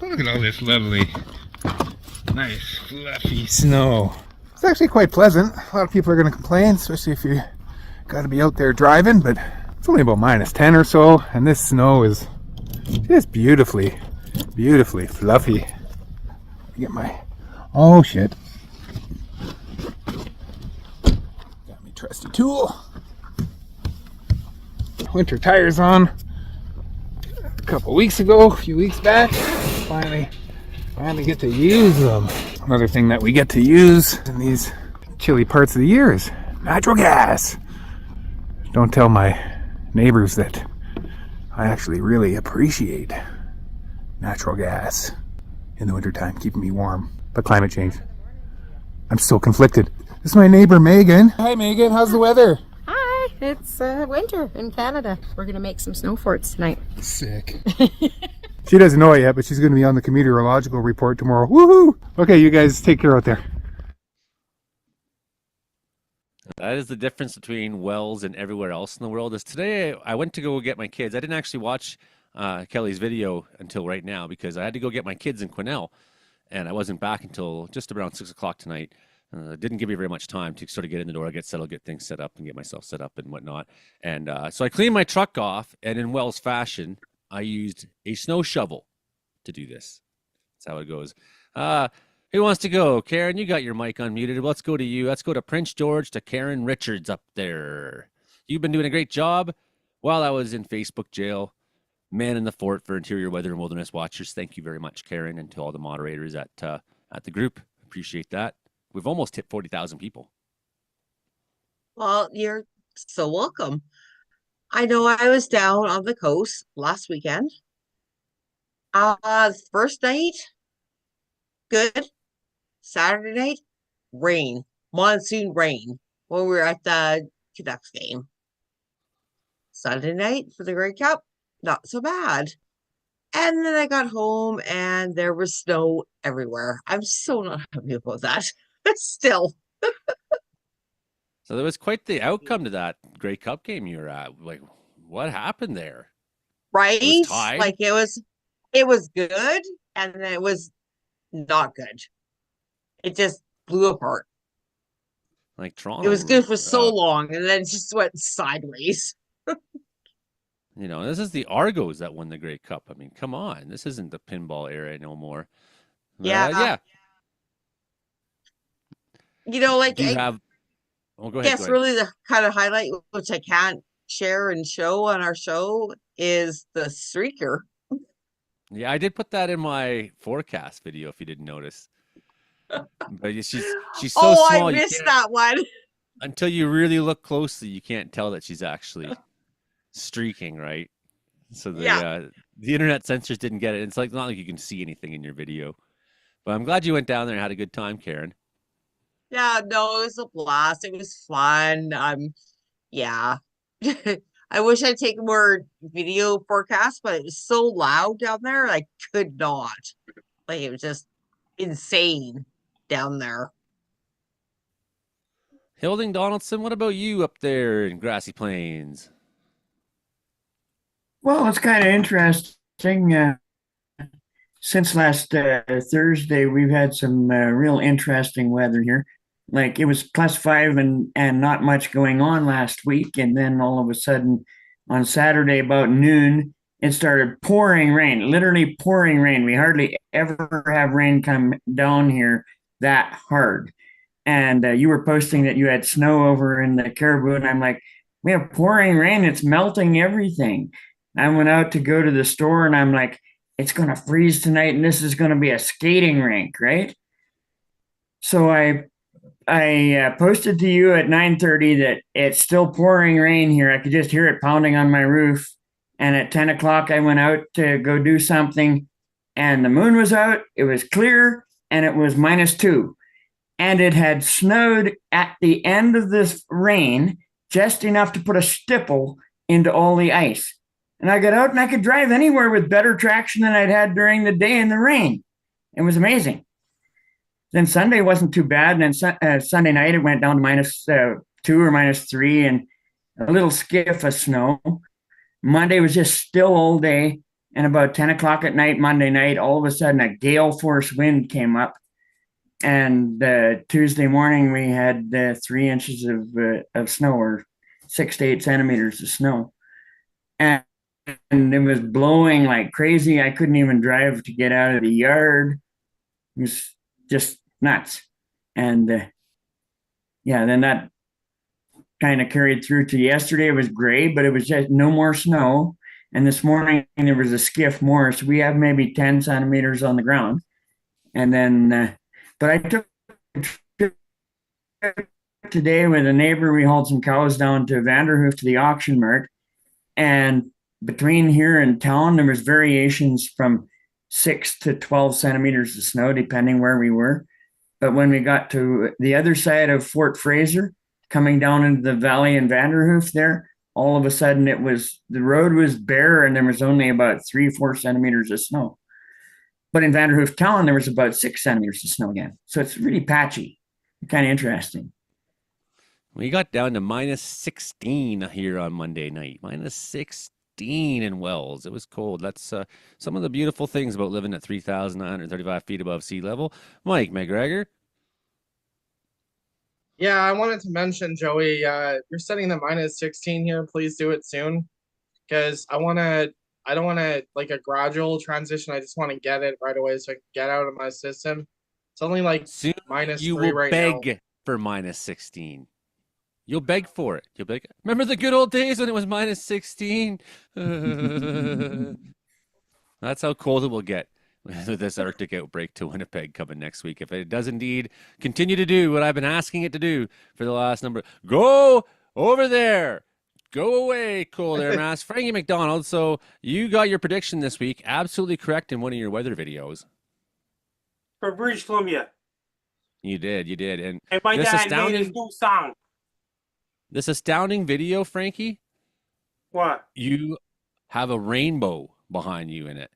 Look at all this lovely, nice, fluffy snow. It's actually quite pleasant. A lot of people are gonna complain, especially if you gotta be out there driving, but it's only about -10 or so, and this snow is just beautifully, beautifully fluffy. Get my oh shit. Got me trusty tool. Winter tires on a couple weeks ago, a few weeks back. Finally get to use them. Another thing that we get to use in these chilly parts of the year is natural gas. Don't tell my neighbors that I actually really appreciate natural gas in the wintertime, keeping me warm. But climate change, I'm still conflicted. This is my neighbor Megan. Hi Megan, how's the weather? Hi, it's winter in Canada. We're gonna make some snow forts tonight. Sick. She doesn't know it yet, but she's going to be on the COMEDEOROLOGIcal report tomorrow. Woohoo! Okay, you guys take care out there. That is the difference between Wells and everywhere else in the world. Is today I went to go get my kids. I didn't actually watch Kelly's video until right now because I had to go get my kids in Quesnel, and I wasn't back until just around 6 o'clock tonight. Didn't give me very much time to sort of get in the door, get settled, get things set up, and get myself set up and whatnot. And so I cleaned my truck off, and in Wells fashion, I used a snow shovel to do this. That's how it goes. Who wants to go? Karen, you got your mic unmuted. Let's go to you. Let's go to Prince George to Karen Richards up there. You've been doing a great job while I was in Facebook jail. Man in the fort for Interior Weather and Wilderness Watchers. Thank you very much, Karen, and to all the moderators at the group. Appreciate that. We've almost hit 40,000 people. Well, you're so welcome. I know I was down on the coast last weekend. First night, good. Saturday night, rain, monsoon rain when we were at the Canucks game. Sunday night for the Grey Cup, not so bad. And then I got home and there was snow everywhere. I'm so not happy about that. Still. So there was quite the outcome to that Grey Cup game you were at. Like, what happened there? Right? It was tied? Like it was good and then it was not good. It just blew apart. Like Toronto. It was good for so long and then it just went sideways. You know, this is the Argos that won the Grey Cup. I mean, come on. This isn't the pinball era no more. Yeah. Yeah. You know, like Do you I have? Oh, go ahead. Go guess ahead. really the kind of highlight, which I can't share and show on our show, is the streaker. Yeah, I did put that in my forecast video. If you didn't notice, but she's so Oh, I small you missed can't that one. until you really look closely. You can't tell that she's actually streaking, right? So Yeah. the internet censors didn't get it. It's like not like you can see anything in your video. But I'm glad you went down there and had a good time, Karen. Yeah, no, it was a blast. It was fun. Yeah. I wish I'd taken more video forecasts, but it was so loud down there, I could not. Like it was just insane down there. Hilding Donaldson, what about you up there in Grassy Plains? Well, it's kind of interesting. Since last Thursday, we've had some real interesting weather here. Like it was +5 and not much going on last week, and then all of a sudden on Saturday about noon, it started pouring rain, literally pouring rain. We hardly ever have rain come down here that hard. And you were posting that you had snow over in the Caribou, and I'm like, we have pouring rain. It's melting everything. I went out to go to the store, and I'm like, it's going to freeze tonight, and this is going to be a skating rink, right? So I posted to you at 9:30 that it's still pouring rain here. I could just hear it pounding on my roof. And at 10 o'clock, I went out to go do something, and the moon was out. It was clear, and it was -2. And it had snowed at the end of this rain just enough to put a stipple into all the ice. And I got out and I could drive anywhere with better traction than I'd had during the day in the rain. It was amazing. Then Sunday wasn't too bad. And then Sunday night, it went down to -2 or -3 and a little skiff of snow. Monday was just still all day. And about 10 o'clock at night, Monday night, all of a sudden a gale force wind came up. And Tuesday morning, we had 3 inches of snow, or 6 to 8 centimeters of snow. And it was blowing like crazy. I couldn't even drive to get out of the yard. It was just nuts. And yeah, then that kind of carried through to yesterday. It was gray, but it was just no more snow. And this morning there was a skiff more. So we have maybe 10 centimeters on the ground. And then, but I took a trip today with a neighbor. We hauled some cows down to Vanderhoof to the auction mart. And between here and town, there was variations from 6 to 12 centimeters of snow, depending where we were. But when we got to the other side of Fort Fraser, coming down into the valley in Vanderhoof there, all of a sudden the road was bare and there was only about 3-4 centimeters of snow. But in Vanderhoof town, there was about 6 centimeters of snow again. So it's really patchy, kind of interesting. We got down to -16 here on Monday night. -16 in Wells. It was cold. That's some of the beautiful things about living at 3,935 feet above sea level. Mike McGregor. Yeah, I wanted to mention, Joey, you're setting the -16 here. Please do it soon, because I don't want to like a gradual transition. I just want to get it right away so I can get out of my system. It's only like Soon you -3 will right now. beg for -16. You'll beg for it. You'll beg. Remember the good old days when it was -16? That's how cold it will get with this Arctic outbreak to Winnipeg coming next week. If it does indeed continue to do what I've been asking it to do for the last number, go over there. Go away, cold air mass. Frankie McDonald. So you got your prediction this week absolutely correct in one of your weather videos. For British Columbia. You did. And my this dad made his new song. This astounding video, Frankie. What? You have a rainbow behind you in it.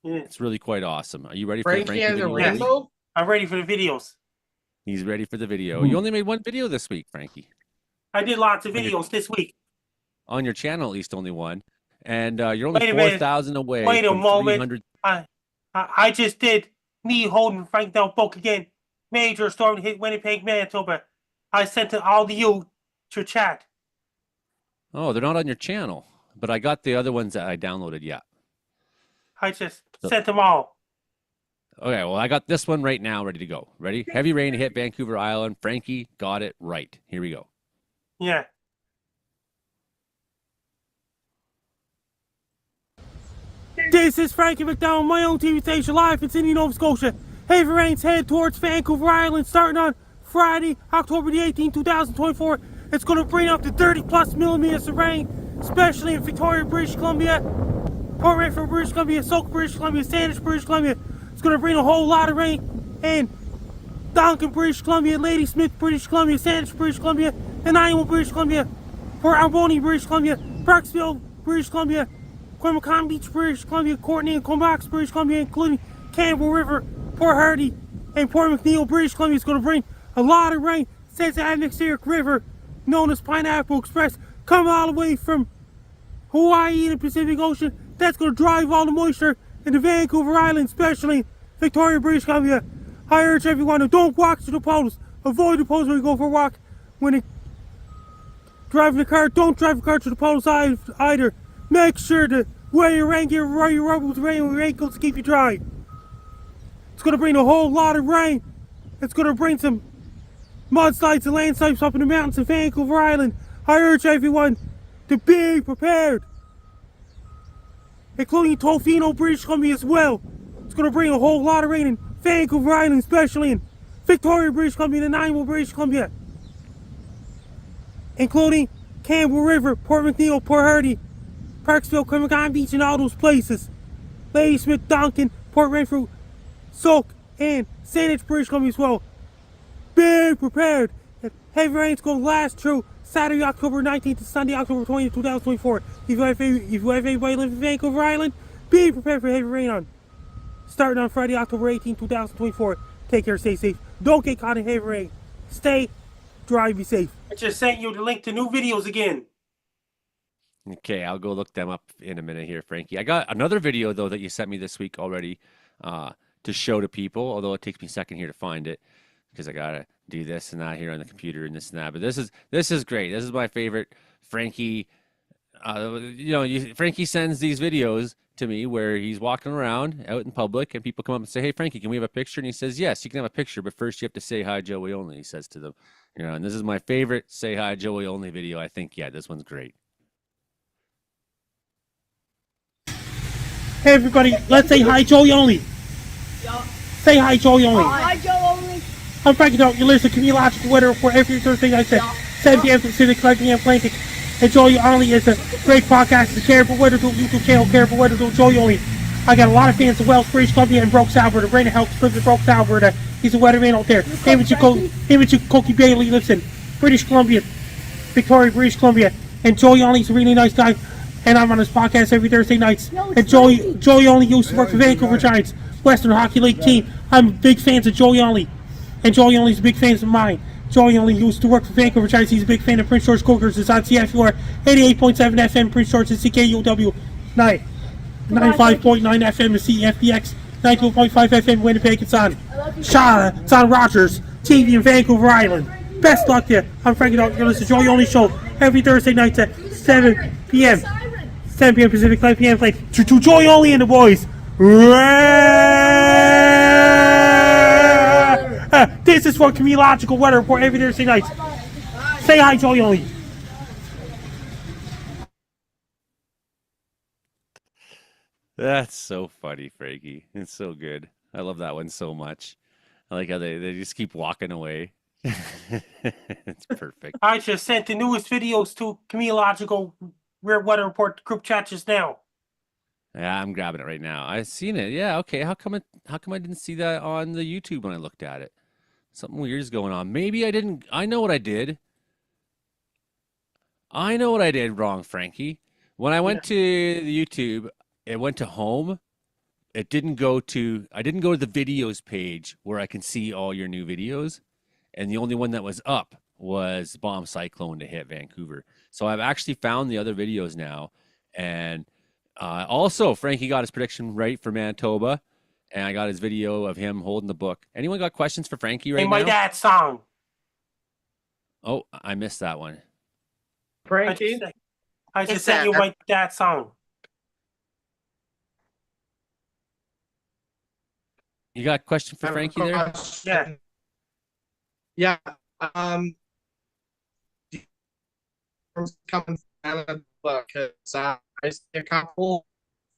Yeah. It's really quite awesome. Are you ready for Frankie the Frankie has video? a rainbow? I'm ready for the videos. He's ready for the video. You only made one video this week, Frankie. I did lots of videos this week. On your channel, at least only one. And you're only Wait a minute. 4,000 away. Wait a from moment. 300. I just did me holding Frank down book again. Major storm hit Winnipeg, Manitoba. I sent it all to you to chat. Oh, they're not on your channel, but I got the other ones that I downloaded. Yeah. I just sent them all. Okay, well, I got this one right now ready to go. Ready? Heavy rain hit Vancouver Island. Frankie got it right. Here we go. Yeah. This is Frankie McDowell, my own TV station, live in Sydney, Nova Scotia. Heavy rains head towards Vancouver Island starting on Friday, October the 18th, 2024. It's going to bring up to 30+ millimeters of rain, especially in Victoria, British Columbia, Port Renfrew, British Columbia, Sauk, British Columbia, Sandwich, British Columbia. It's going to bring a whole lot of rain in Duncan, British Columbia, Ladysmith, British Columbia, Sandwich, British Columbia, Nanaimo, British Columbia, Port Alberni, British Columbia, Parksville, British Columbia, Quebec Beach, British Columbia, Courtenay and Comox, British Columbia, including Campbell River, Port Hardy, and Port McNeill, British Columbia. Is going to bring a lot of rain since the atmospheric river known as Pineapple Express coming all the way from Hawaii in the Pacific Ocean. That's going to drive all the moisture into Vancouver Island, especially Victoria, British Columbia. I urge everyone to don't walk to the poles. Avoid the poles when you go for a walk. When driving a car, don't drive a car to the poles either. Make sure to wear your rain gear, wear your rubber with raincoats to keep you dry. It's going to bring a whole lot of rain. It's going to bring some mudslides and landslides up in the mountains of Vancouver Island. I urge everyone to be prepared, including Tofino, British Columbia as well. It's going to bring a whole lot of rain in Vancouver Island, especially in Victoria, British Columbia, Nanaimo, British Columbia, including Campbell River, Port McNeill, Port Hardy, Parksville, Quebec Beach, and all those places. Ladysmith, Duncan, Port Renfrew, Sauk, and Sandwich, British Columbia as well. Be prepared. Heavy rain's going to last through Saturday, October 19th to Sunday, October 20th, 2024. If you have anybody living in Vancouver Island, be prepared for heavy rain on starting on Friday, October 18th, 2024. Take care, stay safe. Don't get caught in heavy rain. Stay dry, be safe. I just sent you the link to new videos again. Okay, I'll go look them up in a minute here, Frankie. I got another video, though, that you sent me this week already to show to people, although it takes me a second here to find it because I got to do this and that here on the computer and this and that. But this is great. This is my favorite Frankie. Frankie sends these videos to me where he's walking around out in public and people come up and say, "Hey, Frankie, can we have a picture?" And he says, "Yes, you can have a picture, but first you have to say hi, Joey only," he says to them. And this is my favorite say hi, Joey only video. I think, yeah, this one's great. Hey everybody, let's say hi, Joey only. Say hi, Joey only. Hi, Joe only. I'm Frankie Dalton. You listen to Meteorological Weather Report every Thursday night at 7 p.m. Pacific, 5 p.m. Atlantic. And Joey Only is a great podcast. The Careful Weather Tool YouTube channel, Careful Weather Tool Joey Only. I got a lot of fans of Wells, British Columbia, and Brooks, Alberta. Brandon Helps lives in Brooks, Alberta. He's a weatherman out there. Imogen Cookie Bailey lives in British Columbia, Victoria, British Columbia. And Joey Only's a really nice guy. And I'm on his podcast every Thursday nights. And Joey Only used to work for Vancouver Giants, Western Hockey League team. I'm big fans of Joey Only. And Joey Only's a big fan of mine. Joey Only used to work for Vancouver Giants. He's a big fan of Prince George Cougars. It's on CFUR 88.7 FM, Prince George, and CKUW 95.9 FM, and CFBX 92.5 FM, Winnipeg. It's on Shaw, it's on Rogers TV in Vancouver Island. Best luck to you. I'm Frankie Dalton. You're listening to Joey Only Show every Thursday night at 7 p.m. 7 p.m. Pacific, 5 p.m. To Joey Only and the boys. This is for Meteorological Weather Report every Thursday night. Say hi, Joey Only. That's so funny, Frankie. It's so good. I love that one so much. I like how they just keep walking away. It's perfect. I just sent the newest videos to Meteorological Weather Report group chat just now. Yeah, I'm grabbing it right now. I've seen it. Yeah, okay. How come I didn't see that on the YouTube when I looked at it? Something weird is going on. Maybe I didn't. I know what I did. I know what I did wrong, Frankie. When I went to the YouTube, it went to home. It didn't go to. I didn't go to the videos page where I can see all your new videos, and the only one that was up was Bomb Cyclone to hit Vancouver. So I've actually found the other videos now, and also Frankie got his prediction right for Manitoba. And I got his video of him holding the book. Anyone got questions for Frankie right now? My dad's song. Oh, I missed that one. Frankie, I just sent you my dad's song. You got a question for Frankie there? Yeah. Yeah. Coming from Canada, because I see a couple.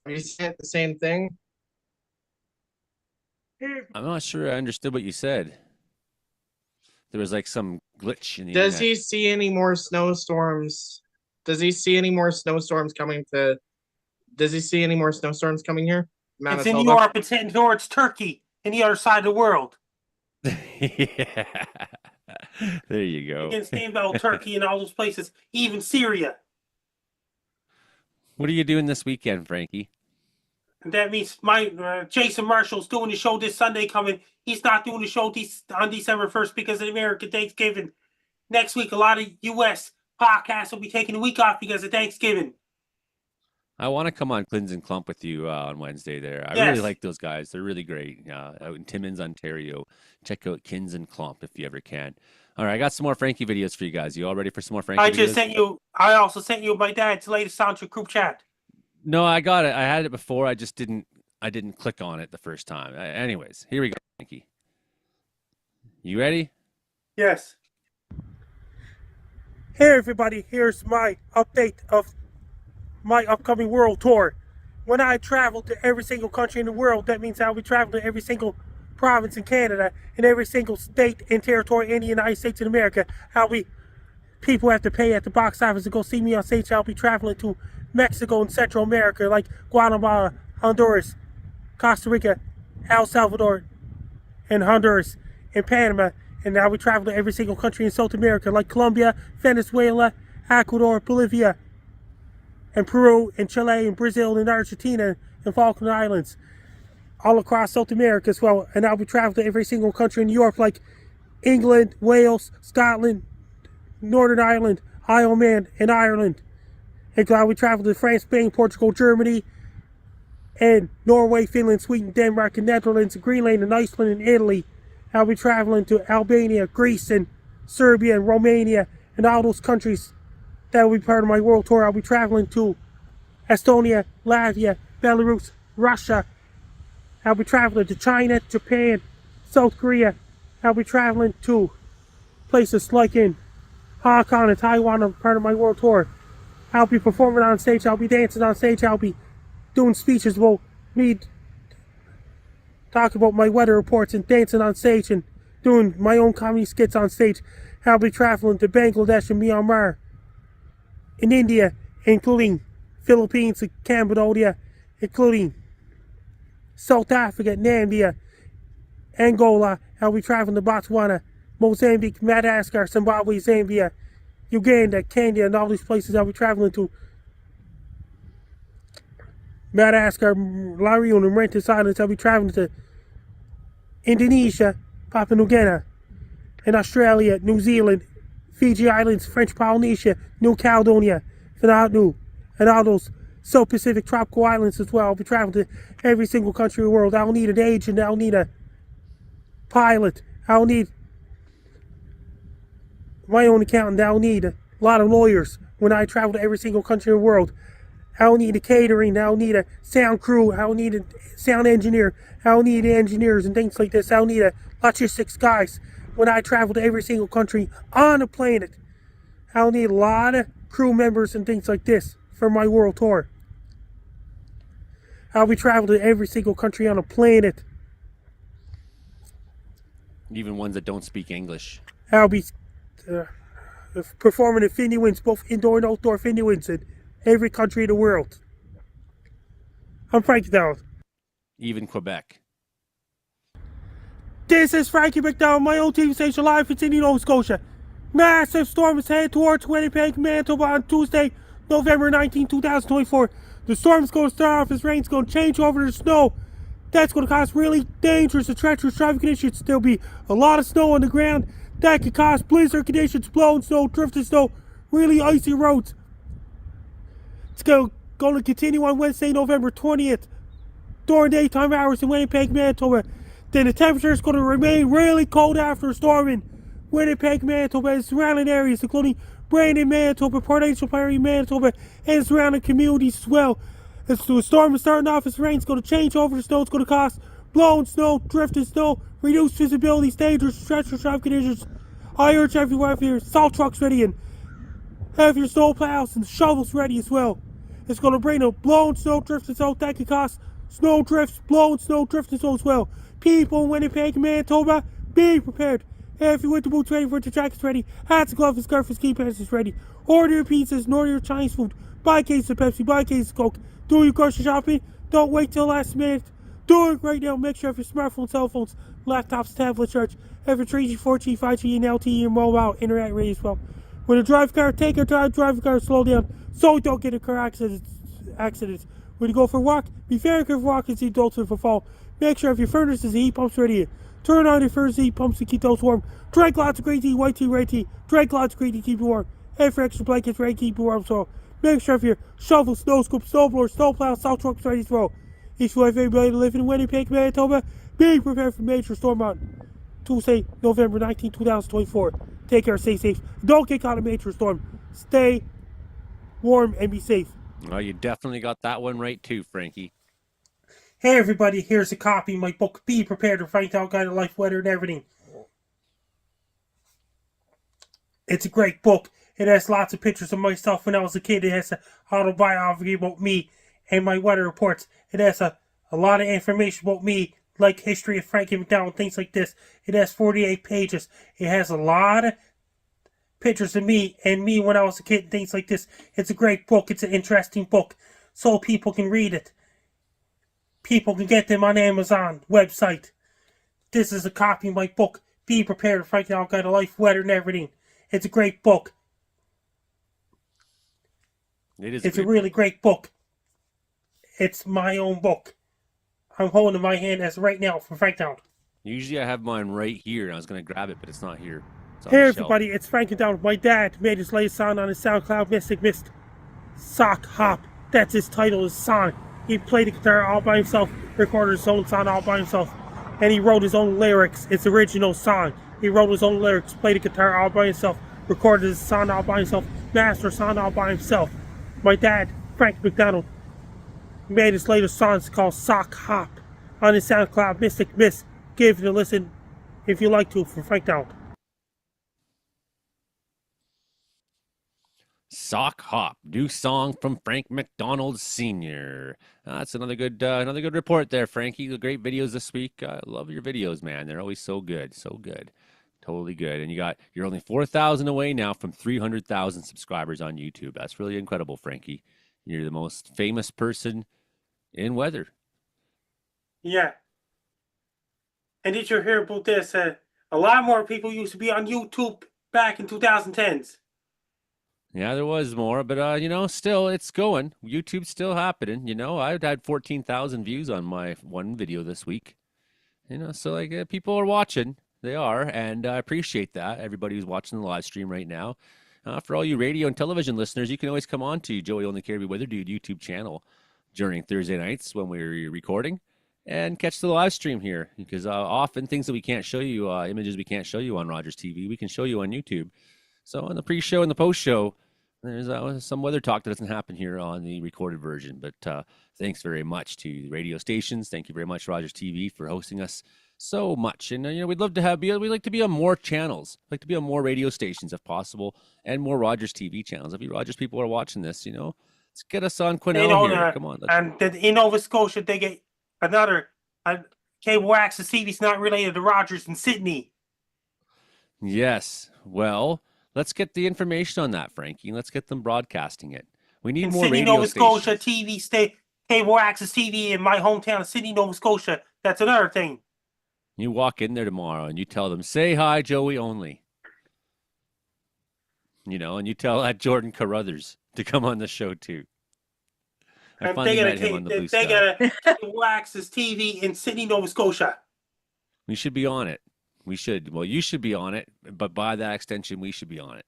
Have you seen the same thing? I'm not sure I understood what you said. There was like some glitch in the Does internet. he see any more snowstorms? Does he see any more snowstorms coming to? Does he see any more snowstorms coming here? It's in Europe. It's heading towards Turkey and the other side of the world. Yeah. There you go. Against Istanbul, Turkey, and all those places, even Syria. What are you doing this weekend, Frankie? And that means my Jason Marshall's doing the show this Sunday coming. He's not doing the show on December 1st because of American Thanksgiving. Next week, a lot of U.S. podcasts will be taking a week off because of Thanksgiving. I want to come on Clins and Clump with you on Wednesday there. I Yes. really like those guys. They're really great out in Timmins, Ontario. Check out Kins and Clump if you ever can. All right, I got some more Frankie videos for you guys. You all ready for some more Frankie videos? I also sent you my dad's latest sound to group chat. No, I got it. I had it before. I didn't click on it the first time. Anyways, here we go, Frankie. You ready? Yes. Hey everybody, here's my update of my upcoming world tour. When I travel to every single country in the world, that means I'll be traveling to every single province in Canada and every single state and territory in the United States of America. People have to pay at the box office to go see me on stage. I'll be traveling to Mexico and Central America, like Guatemala, Honduras, Costa Rica, El Salvador, and Honduras, and Panama. And I'll be traveling to every single country in South America, like Colombia, Venezuela, Ecuador, Bolivia, and Peru, and Chile, and Brazil, and Argentina, and Falkland Islands, all across South America as well. And I'll be traveling to every single country in Europe, like England, Wales, Scotland, Northern Ireland, Isle of Man, and Ireland. And I'll be traveling to France, Spain, Portugal, Germany, and Norway, Finland, Sweden, Denmark, and Netherlands, and Greenland, and Iceland, and Italy. I'll be traveling to Albania, Greece, and Serbia, and Romania, and all those countries that will be part of my world tour. I'll be traveling to Estonia, Latvia, Belarus, Russia. I'll be traveling to China, Japan, South Korea. I'll be traveling to places like in Hong Kong and Taiwan as part of my world tour. I'll be performing on stage. I'll be dancing on stage. I'll be doing speeches about me, talking about my weather reports, and dancing on stage and doing my own comedy skits on stage. I'll be traveling to Bangladesh and Myanmar, in India, including Philippines and Cambodia, including South Africa, Namibia, Angola. I'll be traveling to Botswana, Mozambique, Madagascar, Zimbabwe, Zambia, Uganda, Kenya, and all these places. I'll be traveling to Madagascar, La Reunion, and Mauritius Islands. I'll be traveling to Indonesia, Papua New Guinea, and Australia, New Zealand, Fiji Islands, French Polynesia, New Caledonia, Vanuatu, and all those South Pacific tropical islands as well. I'll be traveling to every single country in the world. I'll need an agent. I'll need a pilot. I'll need my own accountant. I'll need a lot of lawyers when I travel to every single country in the world. I'll need a catering. I'll need a sound crew. I'll need a sound engineer. I'll need engineers and things like this. I'll need a logistics guys when I travel to every single country on the planet. I'll need a lot of crew members and things like this for my world tour. I'll be traveling to every single country on the planet. Even ones that don't speak English. I'll be performing at Finny-Wins, both indoor and outdoor Finny-Wins in every country in the world. I'm Frankie McDowell. Even Quebec. This is Frankie McDowell, my own TV station live in Sydney, Nova Scotia. Massive storm is headed towards Winnipeg, Manitoba on Tuesday, November 19, 2024. The storm's going to start off as rain's going to change over to snow. That's going to cause really dangerous and treacherous traffic conditions. There'll be a lot of snow on the ground. That could cause blizzard conditions, blowing snow, drifting snow, really icy roads. It's going to continue on Wednesday, November 20th, during daytime hours in Winnipeg, Manitoba. Then the temperature is going to remain really cold after a storm in Winnipeg, Manitoba, and surrounding areas, including Brandon, Manitoba, Port Angel, Prairie, Manitoba, and surrounding communities as well. As the storm is starting off, as rain's going to change over, the snow's going to cause blowing snow, drifting snow, reduced visibility, dangerous, treacherous drive conditions. I urge everyone have your salt trucks ready and have your snow plows and shovels ready as well. It's going to bring a blowing snow, drifting snow that can cause snow drifts, blowing snow, drifting snow as well. People in Winnipeg and Manitoba, be prepared. Have your winter boots ready, winter jackets ready, hats and gloves and scarves and ski pants ready. Order your pizzas and order your Chinese food. Buy cases of Pepsi, buy cases of Coke. Do your grocery shopping. Don't wait till last minute. Do it right now. Make sure you have your smartphones, cell phones, laptops, tablets charged. Have your 3G, 4G, 5G, and LTE and mobile internet ready as well. When you drive a car, take your time, drive a car, slow down, so you don't get in car accidents. When you go for a walk, be very careful walking and see adults if you fall. Make sure if your furnace is heat pumps ready. Turn on your furnace heat pumps to keep those warm. Drink lots of green tea, white tea, red tea. Drink lots of green tea, keep you warm. And for extra blankets ready, keep you warm. So make sure if your shovel, snow scoop, snow blower, snow plow, salt trucks ready as well. Each way for everybody living in Winnipeg, Manitoba, be prepared for major storm on Tuesday, November 19, 2024. Take care, stay safe. Don't get caught in a major storm. Stay warm and be safe. Well, you definitely got that one right too, Frankie. Hey everybody, here's a copy of my book, Be Prepared to Find Out Guide to Life, Weather, and Everything. It's a great book. It has lots of pictures of myself when I was a kid. It has an autobiography about me and my weather reports. It has a lot of information about me, like history of Frankie McDonald, things like this. It has 48 pages. It has a lot of pictures of me and me when I was a kid and things like this. It's a great book. It's an interesting book. So people can read it. People can get them on Amazon website. This is a copy of my book, Be Prepared to Find Out Guide to Life, Weather, and Everything. It's a great book. It's a really great book. It's my own book. I'm holding in my hand as right now from Franktown. Usually I have mine right here, and I was going to grab it, but it's not here. It's on Hey the everybody, it's Franktown. My dad made his latest song on his SoundCloud, Mystic Mist. Sock Hop. That's his title, his song. He played the guitar all by himself, recorded his own song all by himself, and he wrote his own lyrics. It's original song. He wrote his own lyrics, played the guitar all by himself, recorded his song all by himself, mastered his song all by himself. My dad, Frank McDonald, made his latest song called Sock Hop on his SoundCloud, Mystic Mist. Give it a listen if you like to for Frank Donald. Sock Hop, new song from Frank McDonald Sr. That's another good report there, Frankie. The great videos this week. I love your videos, man. They're always so good, totally good. And you're only 4,000 away now from 300,000 subscribers on YouTube. That's really incredible, Frankie. You're the most famous person in weather. Yeah. And did you hear about this? A lot more people used to be on YouTube back in 2010s. Yeah, there was more, but still it's going. YouTube's still happening. I've had 14,000 views on my one video this week. So people are watching. They are, and I appreciate that. Everybody who's watching the live stream right now. For all you radio and television listeners, you can always come on to Joey Only Caribbean Weather Dude YouTube channel during Thursday nights when we're recording and catch the live stream here, because often things that we can't show you, images we can't show you on Rogers TV, we can show you on YouTube. So in the pre-show and the post-show, there's some weather talk that doesn't happen here on the recorded version. But thanks very much to the radio stations. Thank you very much, Rogers TV, for hosting us so much. And we'd love to we'd like to be on more channels, like to be on more radio stations if possible, and more Rogers TV channels. If you Rogers people are watching this, let's get us on Quesnel here. Come on. And in Nova Scotia, they get another cable access TV. It's not related to Rogers in Sydney. Yes. Well, let's get the information on that, Frankie. Let's get them broadcasting it. We need more Sydney, radio Nova stations. Scotia TV cable access TV in my hometown of Sydney, Nova Scotia. That's another thing. You walk in there tomorrow and you tell them, say hi, Joey Only. And you tell that Jordan Carruthers to come on the show too. I finally met him on the Blue Sky. They got a cable access TV in Sydney, Nova Scotia. We should be on it. We should. Well, you should be on it, but by that extension, we should be on it.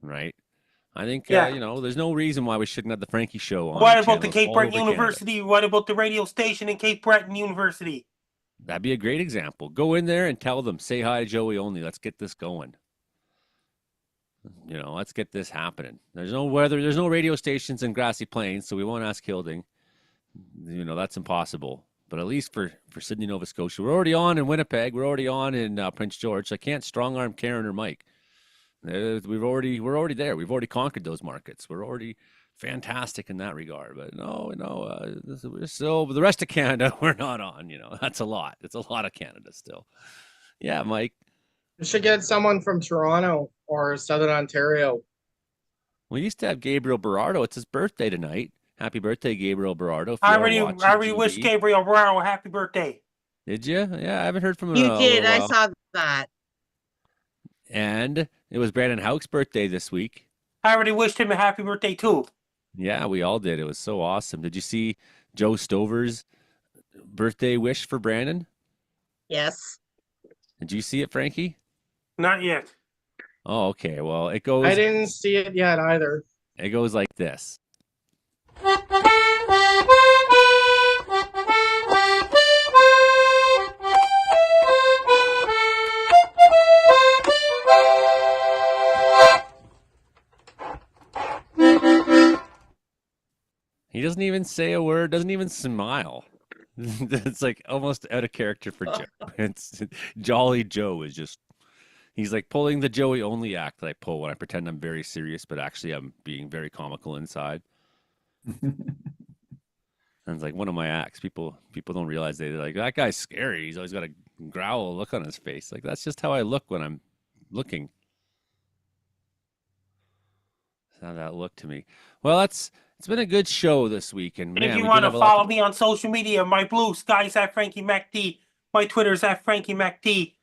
Right? I think, there's no reason why we shouldn't have the Frankie Show on. What about the Cape Breton University? Canada. What about the radio station in Cape Breton University? That'd be a great example. Go in there and tell them, say hi, Joey Only. Let's get this going. Let's get this happening. There's no weather. There's no radio stations in Grassy Plains, so we won't ask Hilding. That's impossible. But at least for Sydney, Nova Scotia, we're already on in Winnipeg. We're already on in Prince George. I can't strong arm Karen or Mike. We're already there. We've already conquered those markets. We're already fantastic in that regard. But we're still the rest of Canada. We're not on. That's a lot. It's a lot of Canada still. Yeah, Mike. You should get someone from Toronto or Southern Ontario. We used to have Gabriel Berardo. It's his birthday tonight. Happy birthday, Gabriel Berardo. I already wished Gabriel Berardo a happy birthday. Did you? Yeah, I haven't heard from him. You did. I saw that. And it was Brandon Houck's birthday this week. I already wished him a happy birthday too. Yeah, we all did. It was so awesome. Did you see Joe Stover's birthday wish for Brandon? Yes. Did you see it, Frankie? Not yet. Oh, okay. Well, it goes. I didn't see it yet either. It goes like this. He doesn't even say a word, doesn't even smile. It's like almost out of character for Joe. It's Jolly Joe is just, he's like pulling the Joey only act that I pull when I pretend I'm very serious, but actually I'm being very comical inside. And it's like one of my acts. People don't realize they're like, that guy's scary. He's always got a growl look on his face. Like, that's just how I look when I'm looking. That's how that looked to me. Well, it's been a good show this week. And man, if you want to follow me on social media, my blue sky is at Frankie MacD. My Twitter is at Frankie MacD.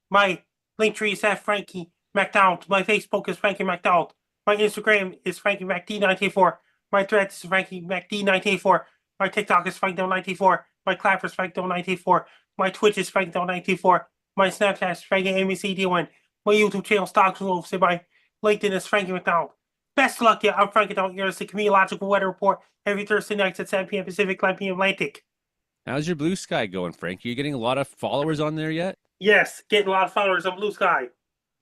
My Linktree is at Frankie MacDonald. My Facebook is Frankie MacDonald. My Instagram is Frankie MacD984. My Threads is Frankie MacD984. My TikTok is FrankDo984. My Clapper is FrankDo984. My Twitch is FrankDo984. My Snapchat is FrankieMCD1. My YouTube channel is Dogs Wolves. And my LinkedIn is Frankie MacDonald. Best of luck to you. I'm Frankie MacDonald. Here's the Comedological Weather Report every Thursday nights at 7 p.m. Pacific, 9 p.m. Atlantic. How's your Blue Sky going, Frank? Are you getting a lot of followers on there yet? Yes, getting a lot of followers on Blue Sky.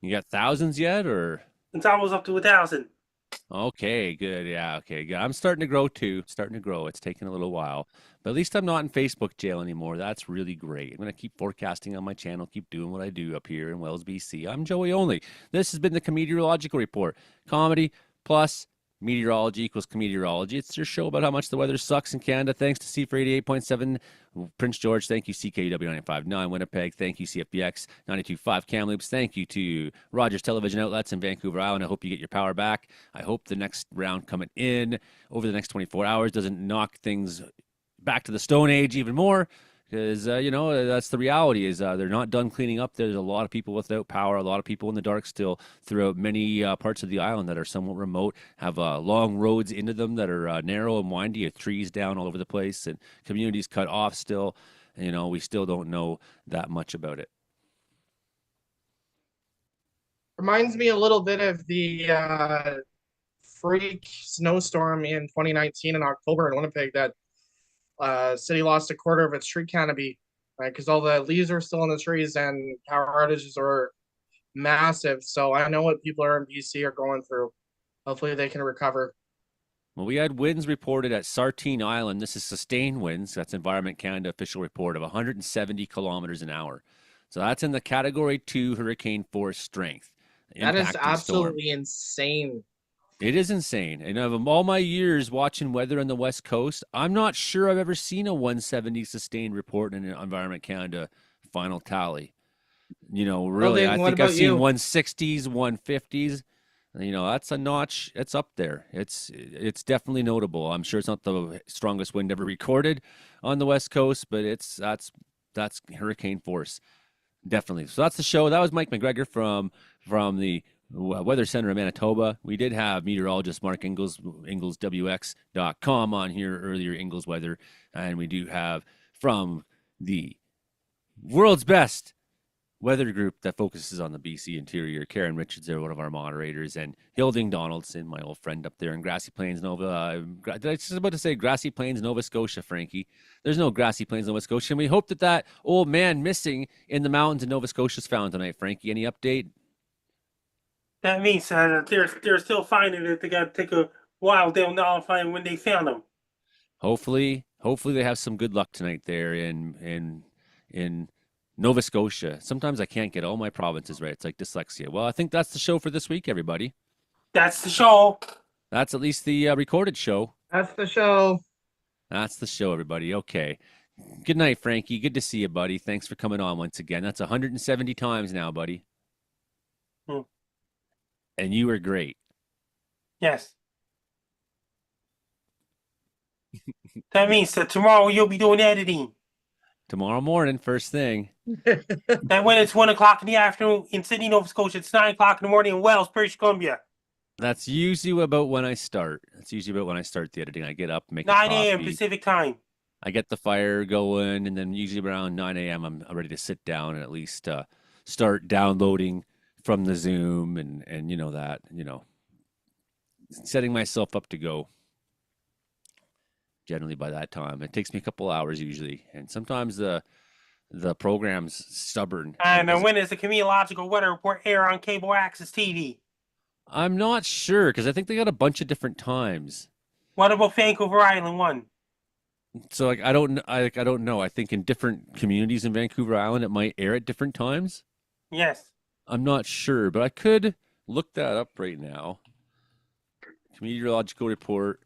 You got thousands yet, or? It's almost up to 1,000. Okay, good. Yeah, okay, good. I'm starting to grow too. Starting to grow. It's taken a little while. But at least I'm not in Facebook jail anymore. That's really great. I'm going to keep forecasting on my channel, keep doing what I do up here in Wells, BC. I'm Joey Only. This has been the Comedorological Report. Comedy plus meteorology equals comedorology. It's your show about how much the weather sucks in Canada. Thanks to C4 88.7 Prince George. Thank you, CKUW 95.9 Winnipeg. Thank you, CFBX 92.5 Kamloops. Thank you to Rogers Television Outlets in Vancouver Island. I hope you get your power back. I hope the next round coming in over the next 24 hours doesn't knock things back to the Stone Age even more. Because, that's the reality is they're not done cleaning up. There's a lot of people without power, a lot of people in the dark still throughout many parts of the island that are somewhat remote, have long roads into them that are narrow and windy, with trees down all over the place, and communities cut off still. We still don't know that much about it. Reminds me a little bit of the freak snowstorm in 2019 in October in Winnipeg that city lost a quarter of its tree canopy, right? Because all the leaves are still in the trees and power outages are massive. So I know what people are in BC are going through. Hopefully they can recover. Well, we had winds reported at Sartine Island. This is sustained winds. That's Environment Canada official report of 170 kilometers an hour. So that's in the Category 2 hurricane force strength. That is absolutely insane. It is insane. And of all my years watching weather on the West Coast, I'm not sure I've ever seen a 170 sustained report in an Environment Canada final tally. Really, I think I've seen 160s, 150s. That's a notch. It's up there. It's definitely notable. I'm sure it's not the strongest wind ever recorded on the West Coast, but that's hurricane force. Definitely. So that's the show. That was Mike McGregor from the Weather Center of Manitoba. We did have meteorologist Mark Ingles, ingleswx.com on here earlier, Ingles Weather. And we do have from the world's best weather group that focuses on the BC interior, Karen Richards, there, one of our moderators, and Hilding Donaldson, my old friend up there in Grassy Plains, Nova. Did I just about to say Grassy Plains, Nova Scotia, Frankie? There's no Grassy Plains, Nova Scotia. And we hope that old man missing in the mountains in Nova Scotia is found tonight, Frankie. Any update? That means they're still finding it. They got to take a while. They'll notify them when they found them. Hopefully they have some good luck tonight there in Nova Scotia. Sometimes I can't get all my provinces right. It's like dyslexia. Well, I think that's the show for this week, everybody. That's the show. That's at least the recorded show. That's the show. That's the show, everybody. Okay. Good night, Frankie. Good to see you, buddy. Thanks for coming on once again. That's 170 times now, buddy. Hmm. And you were great. Yes. That means that tomorrow you'll be doing editing. Tomorrow morning, first thing. And when it's 1 o'clock in the afternoon in Sydney, Nova Scotia, it's 9 o'clock in the morning in Wells, British Columbia. That's usually about when I start. That's usually about when I start the editing. I get up, make 9 a a.m. coffee. Pacific time. I get the fire going, and then usually around 9 a.m. I'm ready to sit down and at least start downloading from the Zoom and setting myself up to go. Generally by that time, it takes me a couple hours usually, and sometimes the program's stubborn. And when does the Comedological Weather Report air on cable access TV? I'm not sure because I think they got a bunch of different times. What about Vancouver Island one? So I don't know. I think in different communities in Vancouver Island, it might air at different times. Yes. I'm not sure, but I could look that up right now. Meteorological report,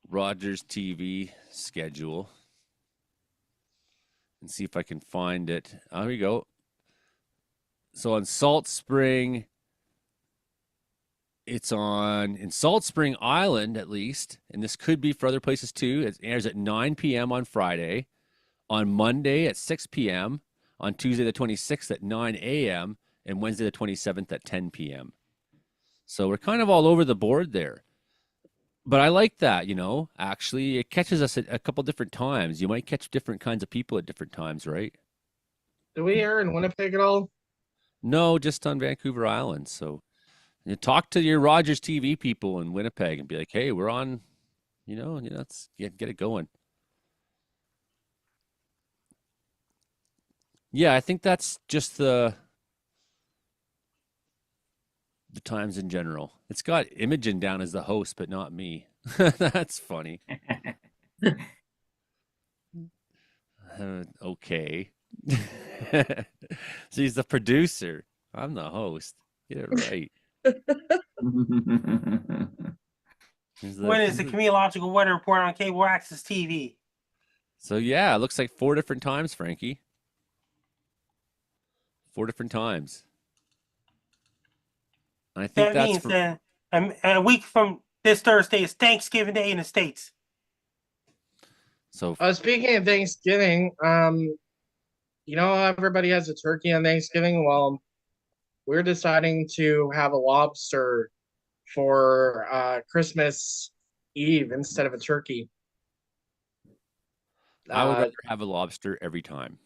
Rogers TV schedule, and see if I can find it. Here we go. So on Salt Spring, it's on in Salt Spring Island at least, and this could be for other places too. It airs at 9 p.m. on Friday, on Monday at 6 p.m., on Tuesday the 26th at 9 a.m., and Wednesday the 27th at 10 p.m. So we're kind of all over the board there. But I like that, actually it catches us at a couple different times. You might catch different kinds of people at different times, right? Do we air in Winnipeg at all? No, just on Vancouver Island. So you talk to your Rogers TV people in Winnipeg and be like, hey, we're on, let's get it going. Yeah, I think that's just the times in general. It's got Imogen down as the host, but not me. That's funny. Okay. She's the producer. I'm the host. Get it right. When is the Comedological Weather Report on cable access TV? So yeah, it looks like 4 different times, Frankie. 4 different times. I think that means that a week from this Thursday is Thanksgiving Day in the States. So speaking of Thanksgiving, everybody has a turkey on Thanksgiving. Well, we're deciding to have a lobster for Christmas Eve instead of a turkey. I would rather have a lobster every time.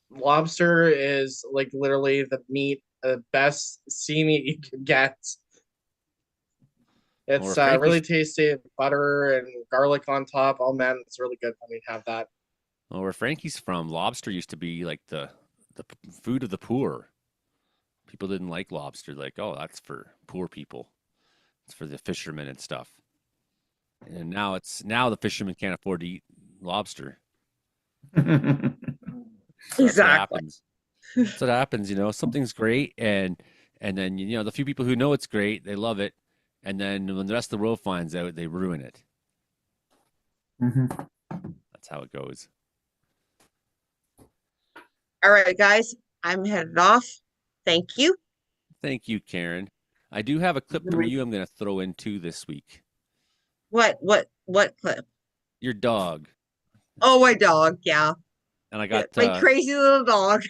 Lobster is like literally the best sea meat you can get. It's really tasty, butter and garlic on top. Oh man, it's really good when we have that. Well, where Frankie's from, lobster used to be like the food of the poor. People didn't like lobster. Like, oh, that's for poor people. It's for the fishermen and stuff. And now the fishermen can't afford to eat lobster. Exactly. That's what happens, something's great and then the few people who know it's great, they love it, and then when the rest of the world finds out, they ruin it. Mm-hmm. That's how it goes. All right, guys, I'm headed off. Thank you. Thank you, Karen. I do have a clip from you I'm going to throw in too this week. What clip? Your dog. Oh, my dog, yeah. And I got my crazy little dog.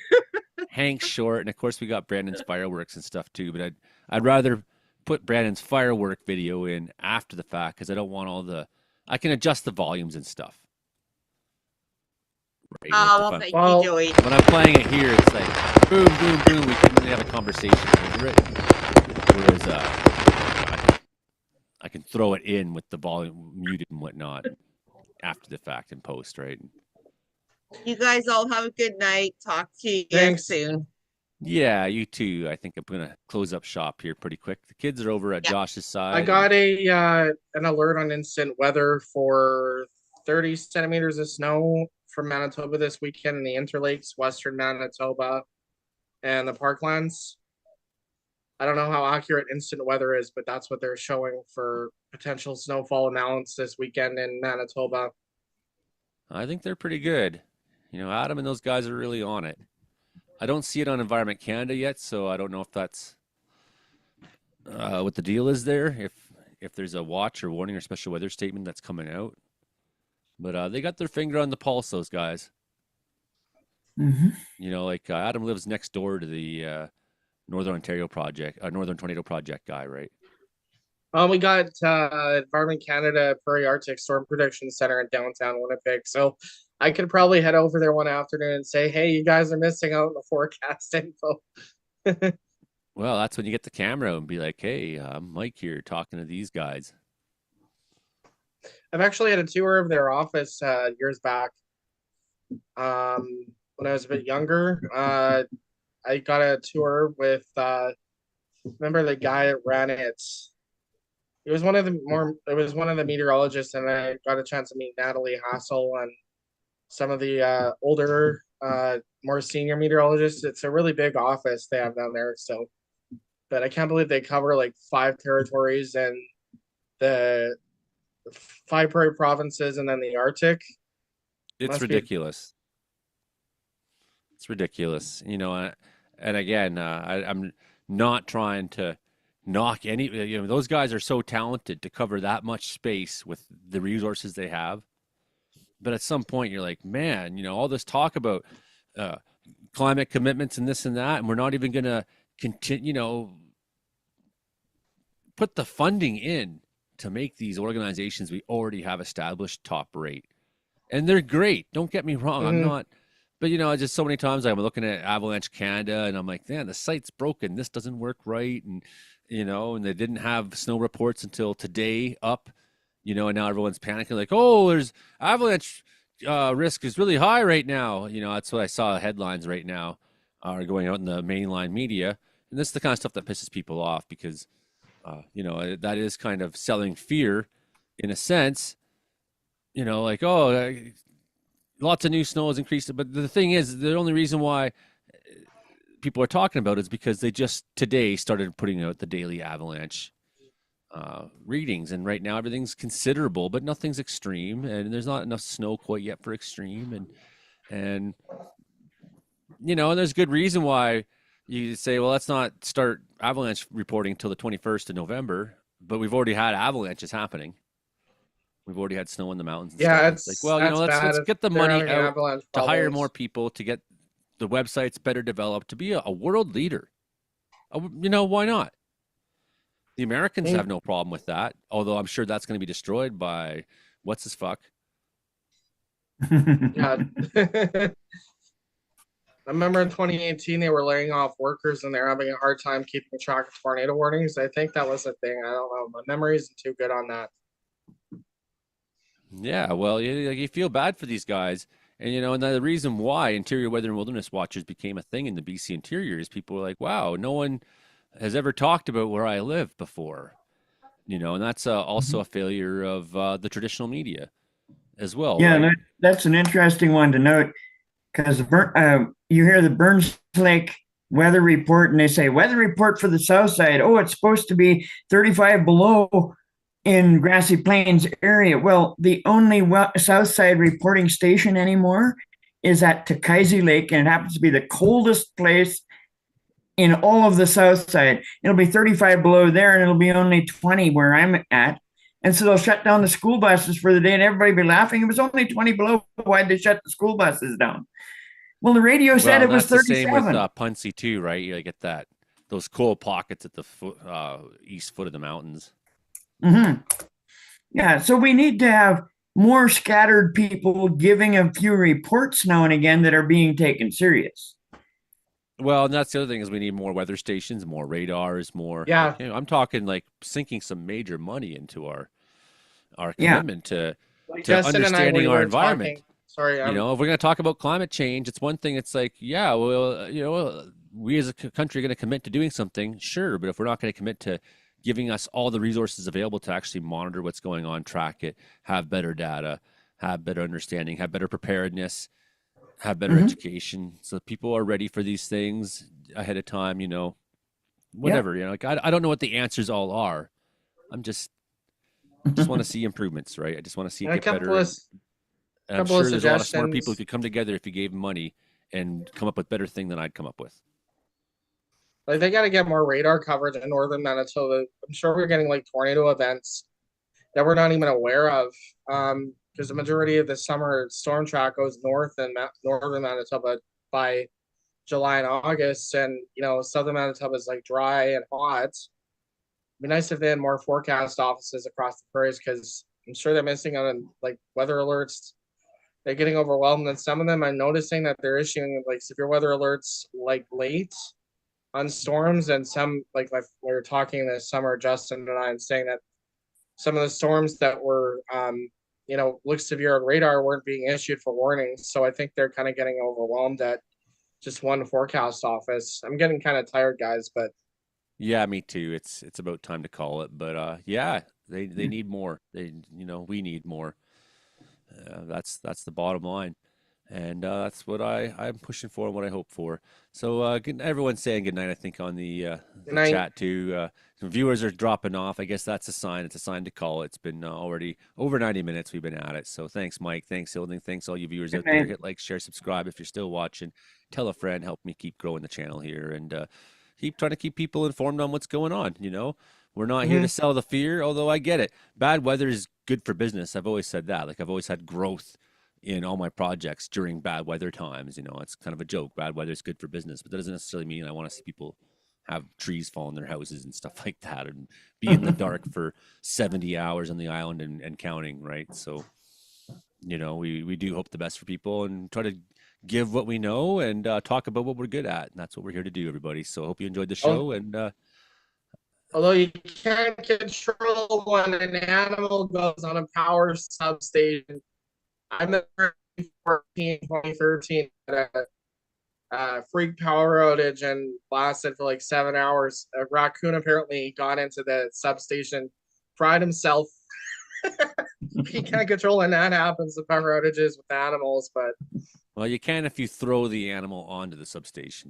Hank Short, and of course we got Brandon's fireworks and stuff too, but I'd rather put Brandon's firework video in after the fact because I don't want I can adjust the volumes and stuff. Right? Oh, thank you, Joey. When I'm playing it here, it's like boom, boom, boom. We can really have a conversation over it. Whereas I can throw it in with the volume muted and whatnot after the fact in post, right? You guys all have a good night. Talk to you soon. Yeah, you too. I think I'm gonna close up shop here pretty quick. The kids are over at Yeah. Josh's I side. got a an alert on instant weather for 30 centimeters of snow from Manitoba this weekend in the Interlakes, Western Manitoba, and the Parklands. I don't know how accurate instant weather is, but that's what they're showing for potential snowfall amounts this weekend in Manitoba. I think they're pretty good. Adam and those guys are really on it. I don't see it on Environment Canada yet, so I don't know if that's what the deal is there. If there's a watch or warning or special weather statement that's coming out, but they got their finger on the pulse. Those guys. Like Adam lives next door to the Northern Ontario project, Northern Tornado Project guy, right? We got Environment Canada Prairie Arctic Storm Prediction Center in downtown Winnipeg. So I could probably head over there one afternoon and say, hey, you guys are missing out on the forecast info. Well, that's when you get the camera and be like, hey, I'm Mike here talking to these guys. I've actually had a tour of their office years back. When I was a bit younger, I got a tour with, remember the guy that ran it? It was one of the meteorologists, and I got a chance to meet Natalie Hassel and some of the older, more senior meteorologists. It's a really big office they have down there. So, but I can't believe they cover like 5 territories and the 5 prairie provinces and then the Arctic. It's ridiculous. It's ridiculous, and again, I'm not trying to knock any. Those guys are so talented to cover that much space with the resources they have. But at some point, you're like, man, all this talk about climate commitments and this and that, and we're not even going to continue, put the funding in to make these organizations we already have established top rate. And they're great. Don't get me wrong. I'm not. But, just so many times I'm looking at Avalanche Canada and I'm like, man, the site's broken. This doesn't work right. And, and they didn't have snow reports until today up, and now everyone's panicking like, oh, there's avalanche risk is really high right now. That's what I saw headlines right now are going out in the mainline media. And this is the kind of stuff that pisses people off because, that is kind of selling fear in a sense, like, oh, lots of new snow has increased. But the thing is, the only reason why people are talking about it is because they just today started putting out the daily avalanche readings. And right now everything's considerable, but nothing's extreme. And there's not enough snow quite yet for extreme. And there's good reason why you say, well, let's not start avalanche reporting until the 21st of November. But we've already had avalanches happening. We've already had snow in the mountains. And stuff. It's like, well, let's get the money out to hire more people, to get the websites better developed, to be a world leader. Why not? The Americans have no problem with that, although I'm sure that's going to be destroyed by what's his fuck. Yeah. I remember in 2018 they were laying off workers and they're having a hard time keeping track of tornado warnings. I think that was a thing. I don't know. My memory isn't too good on that. Yeah, well, you feel bad for these guys. And, and the reason why Interior Weather and Wilderness Watchers became a thing in the BC interior is people were like, wow, no one has ever talked about where I live before. And that's also a failure of the traditional media as well. Yeah, right? that's an interesting one to note because you hear the Burns Lake weather report and they say, weather report for the south side. Oh, it's supposed to be 35 below in Grassy Plains area. Well, the only south side reporting station anymore is at Takaisi Lake, and it happens to be the coldest place in all of the south side. It'll be 35 below there, and it'll be only 20 where I'm at. And so they'll shut down the school buses for the day, and everybody be laughing. It was only 20 below. Why'd they shut the school buses down? Well, the radio said it was 37. The same with Puncie too, right? You get those cold pockets at the east foot of the mountains. Yeah, so we need to have more scattered people giving a few reports now and again that are being taken serious. Well, and that's the other thing is we need more weather stations, more radars, more. Yeah, I'm talking like sinking some major money into our commitment to understanding our environment. Sorry, You know, if we're going to talk about climate change, it's one thing. It's like, yeah, well, you know, we as a country are going to commit to doing something, sure. But if we're not going to commit to giving us all the resources available to actually monitor what's going on, track it, have better data, have better understanding, have better preparedness, have better Mhm. education, so that people are ready for these things ahead of time, you know, Yeah. whatever, you know, like I don't know what the answers all are. I'm just want to see improvements, right? I just want to see it and a get better. And I'm couple of sure there's a lot of smart people who suggestions. could come together if you gave them money and come up with better thing than I'd come up with. Like they got to get more radar coverage in northern Manitoba. I'm sure we're getting like tornado events that we're not even aware of. Because the majority of the summer storm track goes north and northern Manitoba by July and August, and you know southern Manitoba is like dry and hot. It'd be nice if they had more forecast offices across the prairies because I'm sure they're missing out on like weather alerts. They're getting overwhelmed, and some of them I'm noticing that they're issuing like severe weather alerts like late on storms, and some like we were talking this summer, Justin and I, and saying that some of the storms that were you know look severe on radar weren't being issued for warnings. So I think they're kind of getting overwhelmed at just one forecast office. I'm getting kind of tired, guys, but Yeah, me too. It's about time to call it. But yeah, they need more. They, you know, we need more. That's the bottom line, and that's what I'm pushing for and what I hope for. So everyone's saying good night. I think on good the night. chat too. Some viewers are dropping off. I guess that's a sign. It's a sign to call. It's been already over 90 minutes we've been at it. So thanks, Mike. Thanks, Hilding. Thanks all you viewers Good out there. night. Hit like, share, subscribe if you're still watching. Tell a friend. Help me keep growing the channel here and keep trying to keep people informed on what's going on. You know, we're not here to Mm-hmm. sell the fear, although I get it. Bad weather is good for business. I've always said that. Like I've always had growth in all my projects during bad weather times. You know, it's kind of a joke. Bad weather is good for business, but that doesn't necessarily mean I want to see people have trees fall in their houses and stuff like that and be in the dark for 70 hours on the island and counting, right? So, you know, we do hope the best for people and try to give what we know and talk about what we're good at. And that's what we're here to do, everybody. So I hope you enjoyed the show. And Although you can't control when an animal goes on a power substation. I remember 2013 at a freak power outage and lasted for like 7 hours. A raccoon apparently got into the substation, fried himself. You can't control when that happens, the power outages with animals, but well, you can if you throw the animal onto the substation.